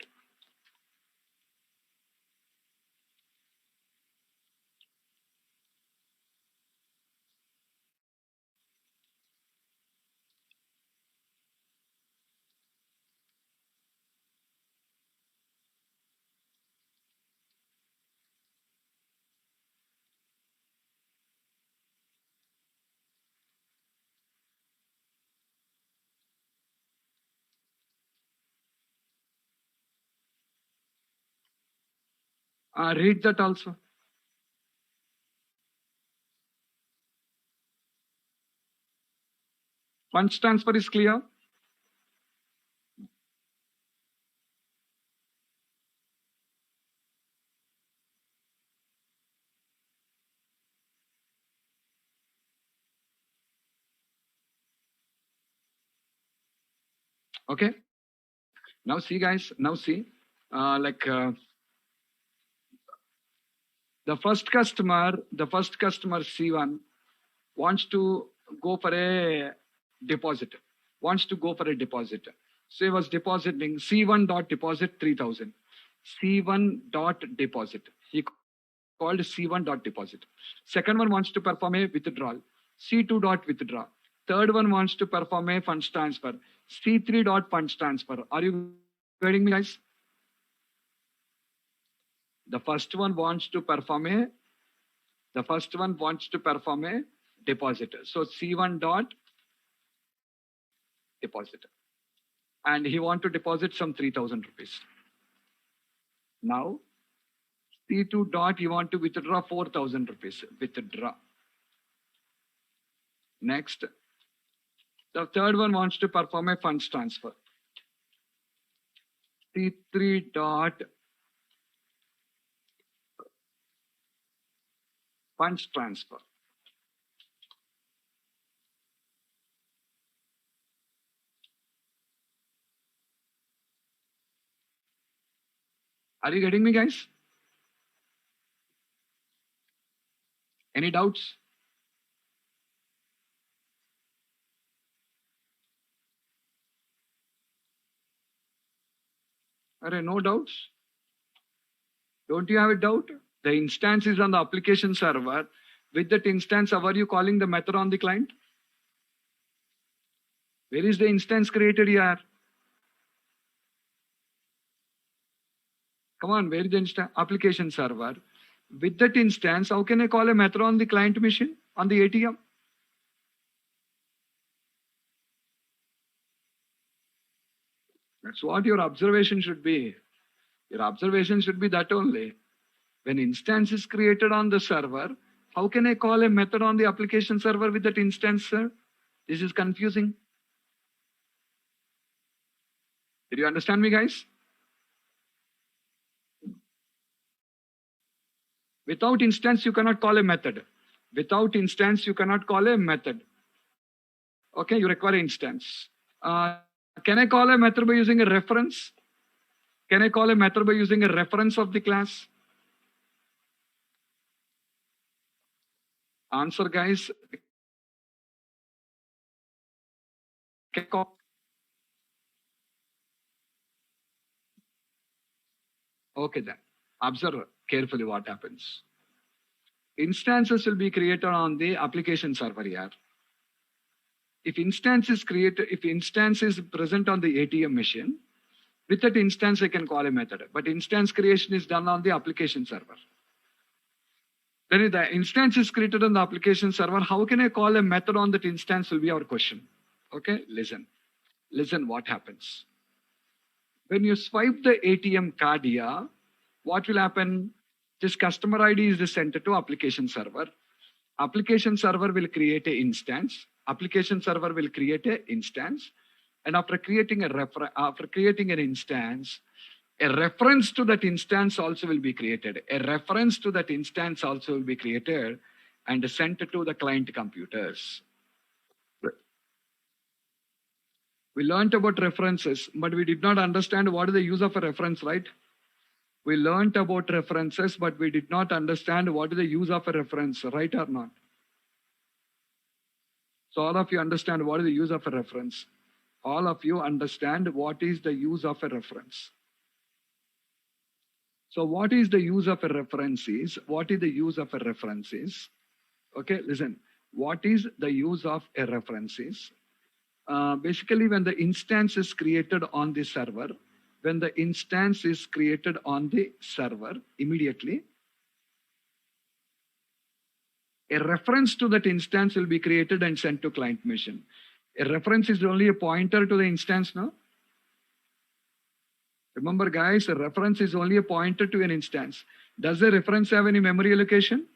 Read that also. Funds transfer is clear. Okay. Now see, guys. Now see, the first customer C1 wants to go for a deposit. So he was depositing C1 dot deposit 3,000. C1 dot deposit. He called C1 dot deposit. Second one wants to perform a withdrawal. C2 dot withdraw. Third one wants to perform a funds transfer. C3 dot funds transfer. Are you getting me, guys? The first one wants to perform a deposit. So C1 dot deposit. And he want to deposit some 3,000 rupees. Now C2 dot you want to withdraw 4,000 rupees. Withdraw. Next, the third one wants to perform a funds transfer. C3 dot funds transfer. Are you getting me, guys? Any doubts? No doubts? Don't you have a doubt? The instance is on the application server. With that instance, how are you calling the method on the client? Where is the instance created here? Come on, where is the application server? With that instance, how can I call a method on the client machine, on the ATM? That's what your observation should be. Your observation should be that only. When instance is created on the server, how can I call a method on the application server with that instance, sir? This is confusing. Did you understand me, guys? Without instance, you cannot call a method. Without instance, you cannot call a method. Okay, you require instance. Can I call a method by using a reference? Can I call a method by using a reference of the class? Answer, guys. Can I call? Okay, then. Observe carefully what happens. Instances will be created on the application server here. If instance is created, if instance is present on the ATM machine, with that instance I can call a method. But instance creation is done on the application server. Then if the instance is created on the application server, how can I call a method on that instance will be our question. Okay, listen. Listen what happens. When you swipe the ATM card here, what will happen? This customer ID is sent to application server. Application server will create an instance. Application server will create an instance. And after creating an instance, a reference to that instance also will be created. A reference to that instance also will be created and sent to the client computers. We learned about references, but we did not understand what is the use of a reference, right? We learned about references, but we did not understand what is the use of a reference, right or not? So all of you understand what is the use of a reference. All of you understand what is the use of a reference. So what is the use of a reference is, what is the use of a reference is? Okay, listen, what is the use of a reference is? Basically, when the instance is created on the server, immediately, a reference to that instance will be created and sent to client machine. A reference is only a pointer to the instance, no? Remember, guys, a reference is only a pointer to an instance. Does the reference have any memory allocation?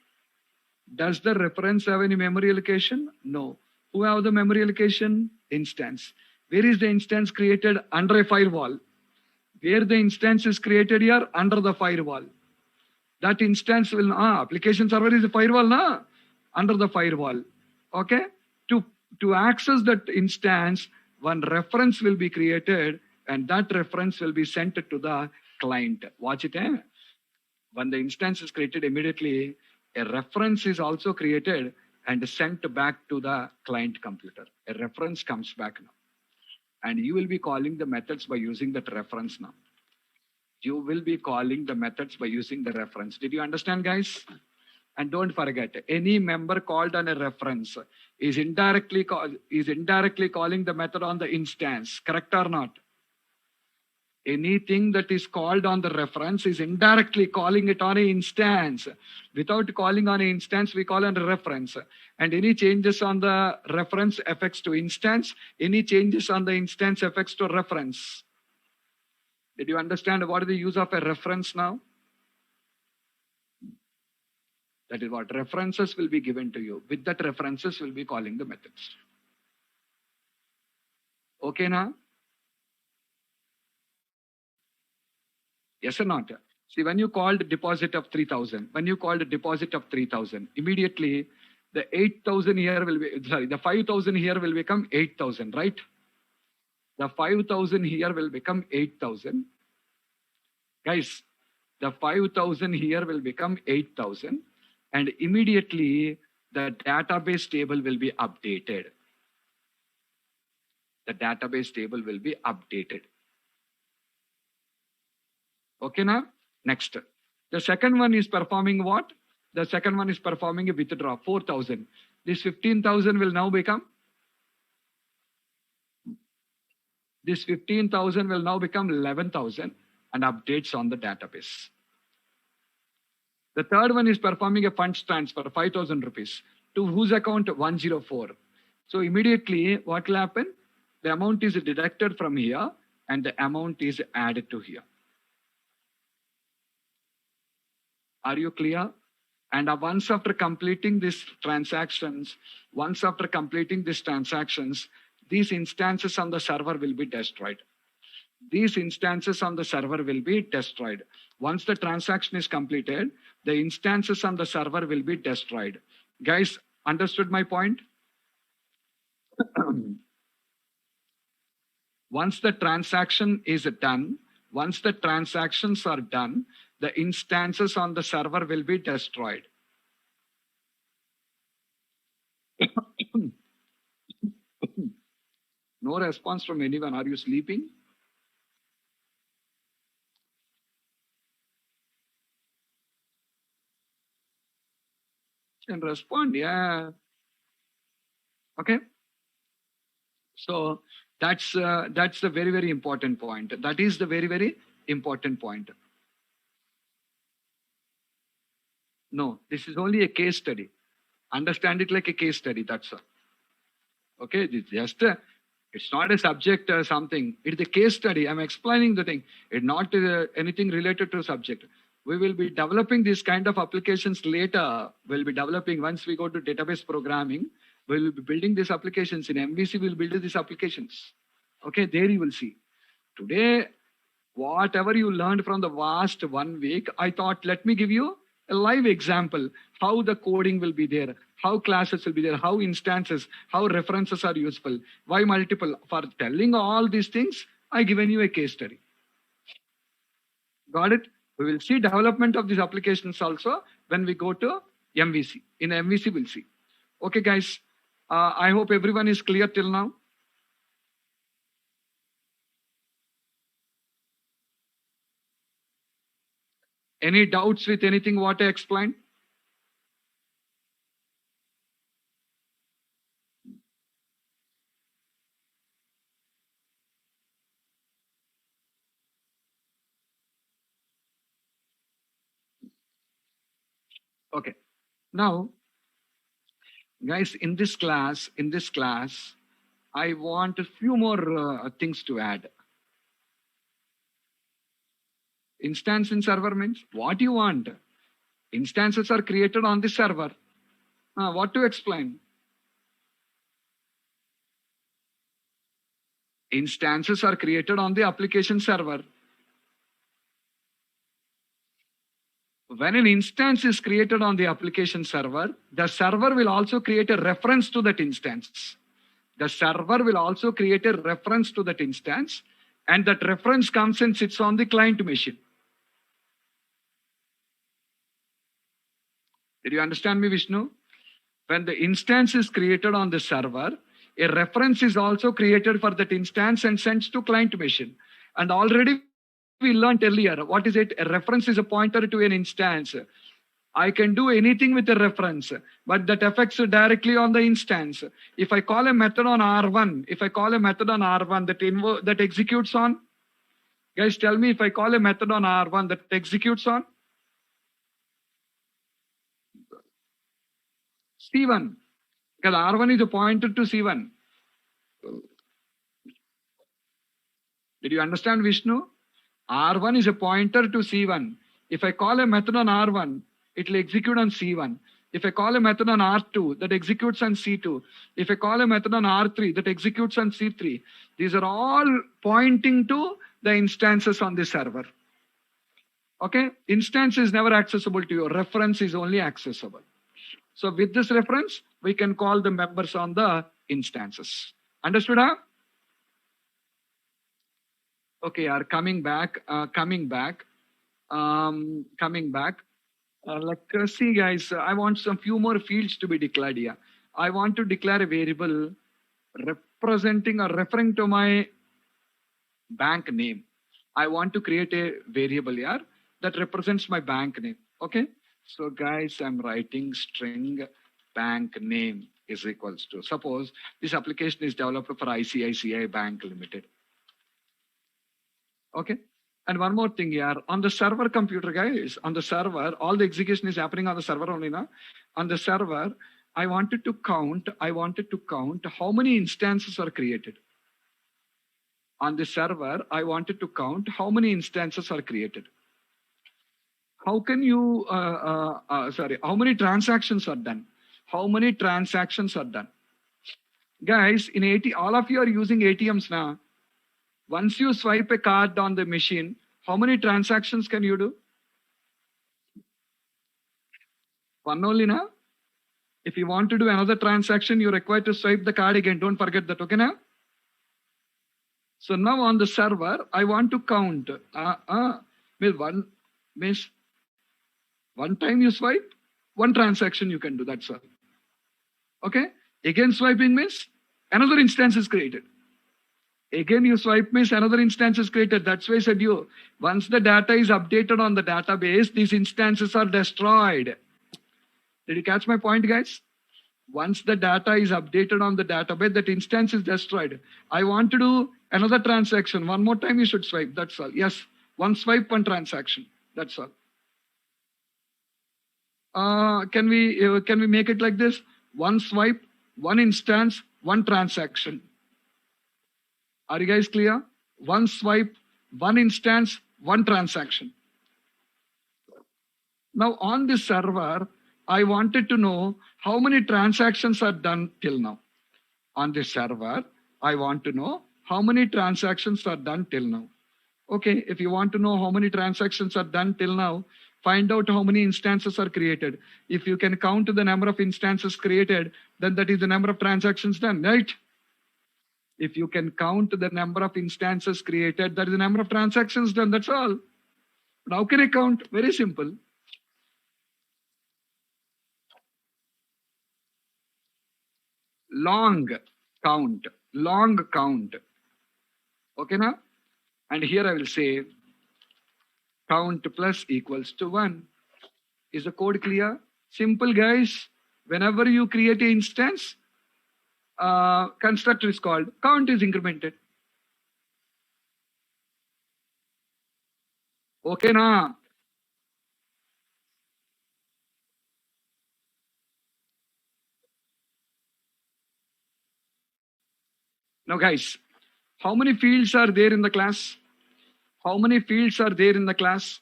Does the reference have any memory allocation? No. Who have the memory allocation? Instance. Where is the instance created? Under a firewall. Where the instance is created here? Under the firewall. That instance will, application server is a firewall, na? Under the firewall. Okay? To access that instance, one reference will be created and that reference will be sent to the client. Watch it, eh? When the instance is created, immediately a reference is also created and sent back to the client computer. A reference comes back now. And you will be calling the methods by using that reference now. You will be calling the methods by using the reference. Did you understand, guys? And don't forget, any member called on a reference is indirectly calling the method on the instance. Correct or not? Anything that is called on the reference is indirectly calling it on an instance. Without calling on an instance, we call on a reference. And any changes on the reference affects to instance. Any changes on the instance affects to reference. Did you understand what is the use of a reference now? That is what references will be given to you. With that references will be calling the methods. Okay now? Yes or not? See, when you called deposit of 3,000, immediately the 8,000 here will be, the 5,000 here will become 8,000, right? The 5,000 here will become 8,000. Guys, the 5,000 here will become 8,000 and immediately the database table will be updated. The database table will be updated. Okay now? Next. The second one is performing what? The second one is performing a withdraw, 4,000. This 15,000 will now become? This 15,000 will now become 11,000 and updates on the database. The third one is performing a funds transfer, 5,000 rupees. To whose account? 104. So immediately what will happen? The amount is deducted from here and the amount is added to here. Are you clear? And once after completing these transactions, these instances on the server will be destroyed. Once the transaction is completed, the instances on the server will be destroyed. Guys, understood my point? Once the transaction is done, once the transactions are done, the instances on the server will be destroyed. No response from anyone. Are you sleeping? Can respond, yeah. Okay. So that's the very, very important point. That is the very, very important point. No, this is only a case study. Understand it like a case study. That's all. Okay, it's just it's not a subject or something. It's a case study. I'm explaining the thing. It's not anything related to subject. We will be developing these kind of applications later. We'll be developing once we go to database programming. We'll be building these applications in MVC. We'll build these applications. Okay, there you will see. Today, whatever you learned from the last 1 week, I thought, let me give you a live example, how the coding will be there, how classes will be there, how instances, how references are useful, why multiple. For telling all these things, I given you a case study. Got it? We will see development of these applications also when we go to MVC. In MVC, we'll see. Okay, guys. I hope everyone is clear till now. Any doubts with anything what I explained? Okay. Now, guys, in this class, I want a few more things to add. Instance in server means what you want. Instances are created on the server. What to explain? Instances are created on the application server. When an instance is created on the application server, the server will also create a reference to that instance. The server will also create a reference to that instance, and that reference comes and sits on the client machine. Did you understand me, Vishnu? When the instance is created on the server, a reference is also created for that instance and sent to client machine. And already we learned earlier, what is it? A reference is a pointer to an instance. I can do anything with a reference, but that affects directly on the instance. If I call a method on R1, that executes on, guys, tell me, if I call a method on R1 that executes on C1, because R1 is a pointer to C1. Did you understand, Vishnu? R1 is a pointer to C1. If I call a method on R1, it will execute on C1. If I call a method on R2, that executes on C2. If I call a method on R3, that executes on C3. These are all pointing to the instances on the server. Okay? Instance is never accessible to you. Reference is only accessible. So with this reference, we can call the members on the instances. Understood, huh? Okay, coming back. See, guys, I want some few more fields to be declared here. I want to declare a variable representing or referring to my bank name. I want to create a variable here that represents my bank name. Okay. So, guys, I'm writing string bank name is equals to, suppose this application is developed for ICICI Bank Limited. Okay. And one more thing here, on the server computer, guys, on the server, all the execution is happening on the server only now. On the server, I wanted to count how many instances are created. On the server, I wanted to count how many instances are created. How can you, how many transactions are done? How many transactions are done? Guys, in all of you are using ATMs now. Once you swipe a card on the machine, how many transactions can you do? One only now? If you want to do another transaction, you're required to swipe the card again. Don't forget that, okay now? So now on the server, I want to count. Means one time you swipe, one transaction you can do, that's all. Okay? Again swiping means another instance is created. Again you swipe means another instance is created. That's why I said you, once the data is updated on the database, these instances are destroyed. Did you catch my point, guys? Once the data is updated on the database, that instance is destroyed. I want to do another transaction. One more time you should swipe, that's all. Yes, one swipe, one transaction, that's all. Can we make it like this? One swipe, one instance, one transaction. Are you guys clear? One swipe, one instance, one transaction. Now on this server, I wanted to know how many transactions are done till now. On this server, I want to know how many transactions are done till now. Okay, if you want to know how many transactions are done till now, find out how many instances are created. If you can count the number of instances created, then that is the number of transactions done, right? If you can count the number of instances created, that is the number of transactions done, that's all. But how can I count? Very simple. Long count. Okay now? And here I will say count plus equals to 1. Is the code clear? Simple, guys. Whenever you create an instance, constructor is called, count is incremented. Okay na? Now guys, how many fields are there in the class? How many fields are there in the class?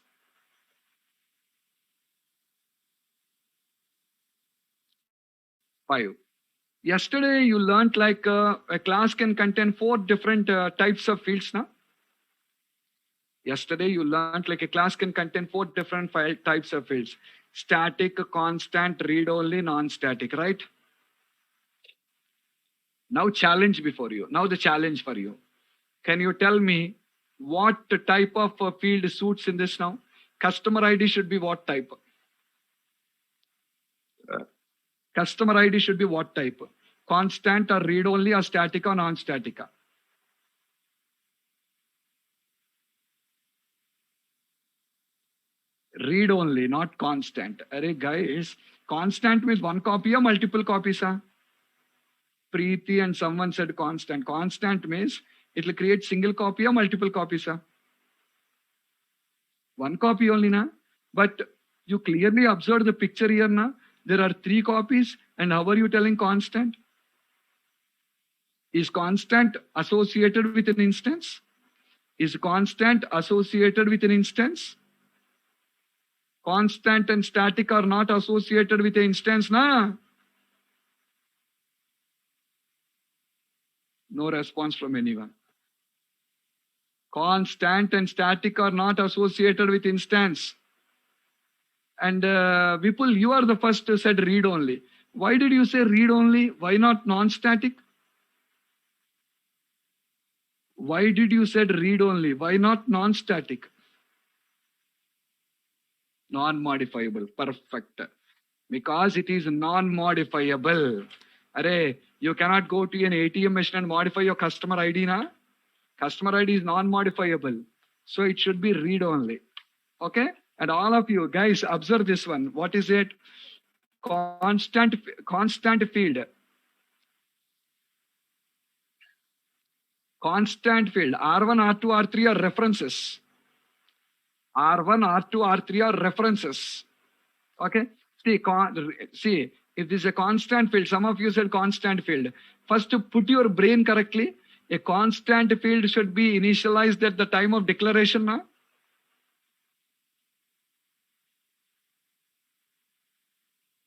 5. Yesterday you learned like a class can contain 4 different types of fields now. Yesterday you learned like a class can contain 4 different types of fields. Static, constant, read-only, non-static, right? Now challenge before you. Now the challenge for you. Can you tell me what type of field suits in this now? Customer ID should be what type? Customer ID should be what type? Constant or read-only or static or non-static? Read-only, not constant. Arey guys, constant means one copy or multiple copies? Preeti and someone said constant. Constant means it will create single copy or multiple copies? One copy only na? But you clearly observed the picture here na? There are 3 copies and how are you telling constant? Is constant associated with an instance? Is constant associated with an instance? Constant and static are not associated with an instance na? No response from anyone. Constant and static are not associated with instance. And Vipul, you are the first who said read only. Why did you say read only? Why not non-static? Why did you said read only? Why not non-static? Non-modifiable. Perfect. Because it is non-modifiable. Array, you cannot go to an ATM machine and modify your customer ID na? Customer ID is non-modifiable. So it should be read only. Okay? And all of you guys observe this one. What is it? Constant field. Constant field. R1, R2, R3 are references. R1, R2, R3 are references. Okay? See, if this is a constant field, some of you said constant field. First, to put your brain correctly, a constant field should be initialized at the time of declaration. Na?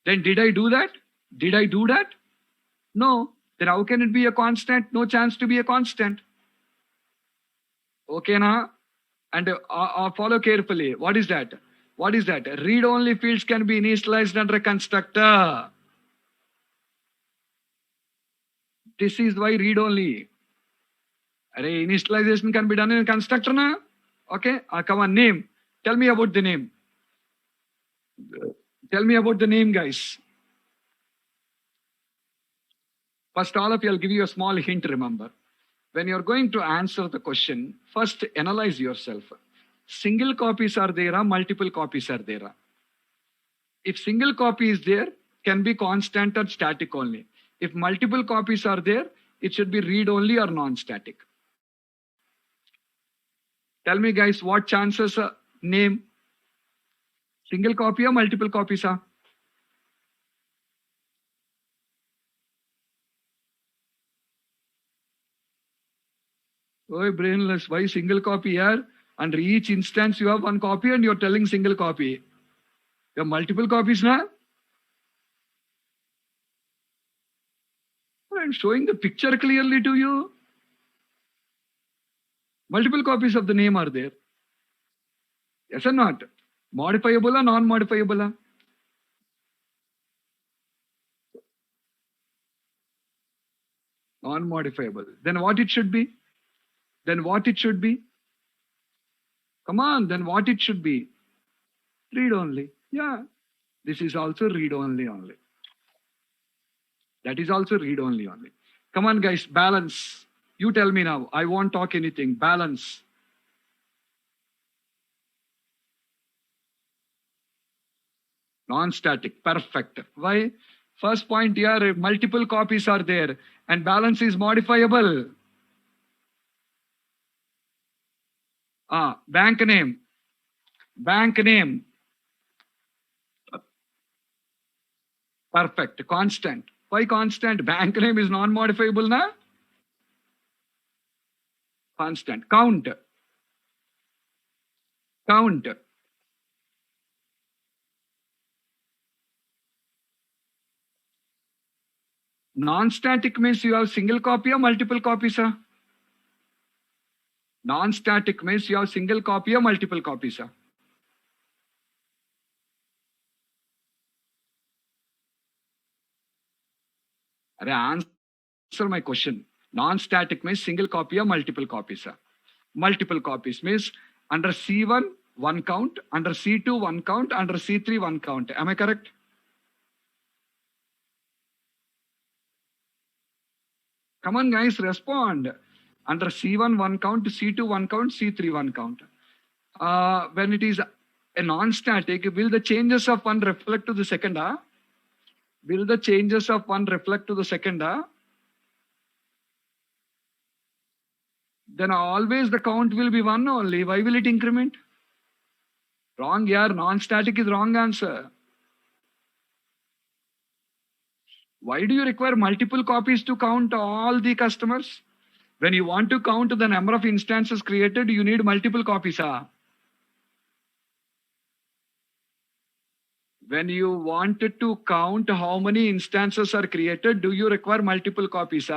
Then did I do that? Did I do that? No. Then how can it be a constant? No chance to be a constant. Okay, na? And follow carefully. What is that? What is that? Read-only fields can be initialized under a constructor. This is why read only. Array, initialization can be done in a constructor na? Okay, come on, name. Tell me about the name. Tell me about the name, guys. First, all of you, I'll give you a small hint, remember. When you're going to answer the question, first analyze yourself. Single copies are there, multiple copies are there. If single copy is there, can be constant or static only. If multiple copies are there, it should be read only or non-static. Tell me, guys, what chances name? Single copy or multiple copies are? Oh, brainless. Why single copy here? Under each instance, you have one copy and you're telling single copy. You have multiple copies now? I'm showing the picture clearly to you. Multiple copies of the name are there. Yes or not? Modifiable or non-modifiable? Non-modifiable. Then what it should be? Then what it should be? Come on, then what it should be? Read only. Yeah. This is also read only. That is also read only. Come on, guys, balance. You tell me now. I won't talk anything. Balance. Non-static. Perfect. Why? First point here, multiple copies are there and balance is modifiable. Bank name. Bank name. Perfect. Constant. Why constant? Bank name is non-modifiable, na? Constant. Count. Count. Non-static means you have single copy or multiple copies, sir? Non-static means you have single copy or multiple copies, sir? Answer my question. Non-static means single copy or multiple copies, sir? Multiple copies means under C1, one count, under C2, one count, under C3, one count. Am I correct? Come on, guys, respond. Under C1, one count, C2, one count, C3, one count. When it is a non-static, will the changes of one reflect to the second? Will the changes of one reflect to the second? Then always the count will be one only. Why will it increment? Wrong, yeah. Non-static is wrong answer. Why do you require multiple copies to count all the customers? When you want to count the number of instances created, you need multiple copies. When you wanted to count how many instances are created, do you require multiple copies?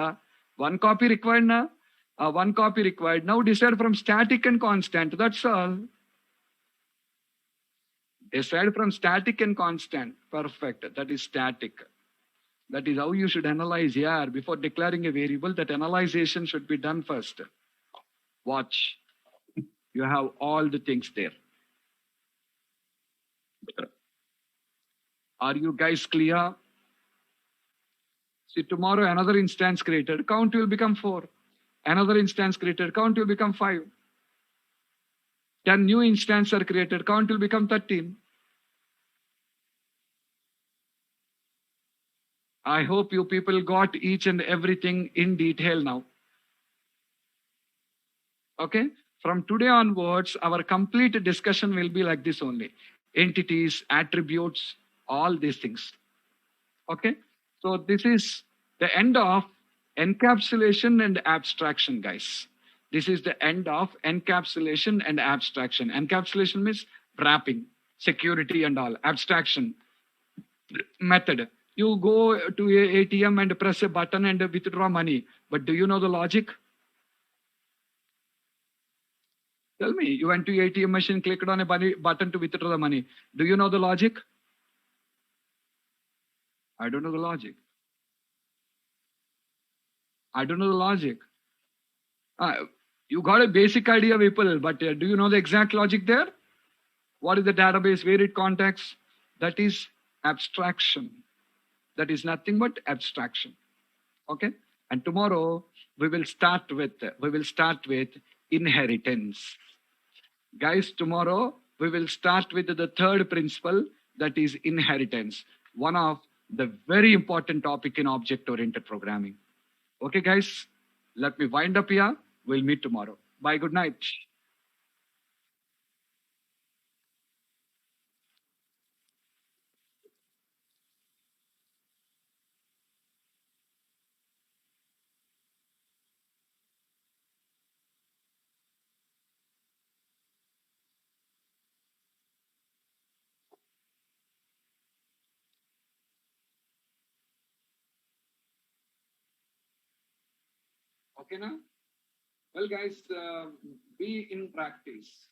One copy required now. One copy required. Now decide from static and constant. That's all. Decide from static and constant. Perfect. That is static. That is how you should analyze here. Before declaring a variable, that analyzation should be done first. Watch. You have all the things there. Are you guys clear? See, tomorrow another instance created, count will become 4. Another instance created, count will become 5. 10 new instances are created, count will become 13. I hope you people got each and everything in detail now. Okay? From today onwards, our complete discussion will be like this only. Entities, attributes, all these things. Okay? So this is the end of encapsulation and abstraction, guys. This is the end of encapsulation and abstraction. Encapsulation means wrapping, security and all. Abstraction, method. You go to a ATM and press a button and withdraw money. But do you know the logic? Tell me, you went to ATM machine, clicked on a button to withdraw the money. Do you know the logic? I don't know the logic. I don't know the logic. Uh, you got a basic idea, people, but do you know the exact logic there? What is the database varied context? That is abstraction. That is nothing but abstraction. Okay. And tomorrow we will start with inheritance. Guys, tomorrow we will start with the third principle, that is inheritance, one of the very important topic in object oriented programming. Okay, guys, let me wind up here. We'll meet tomorrow. Bye. Good night. Okay, now? Well, guys, be in practice.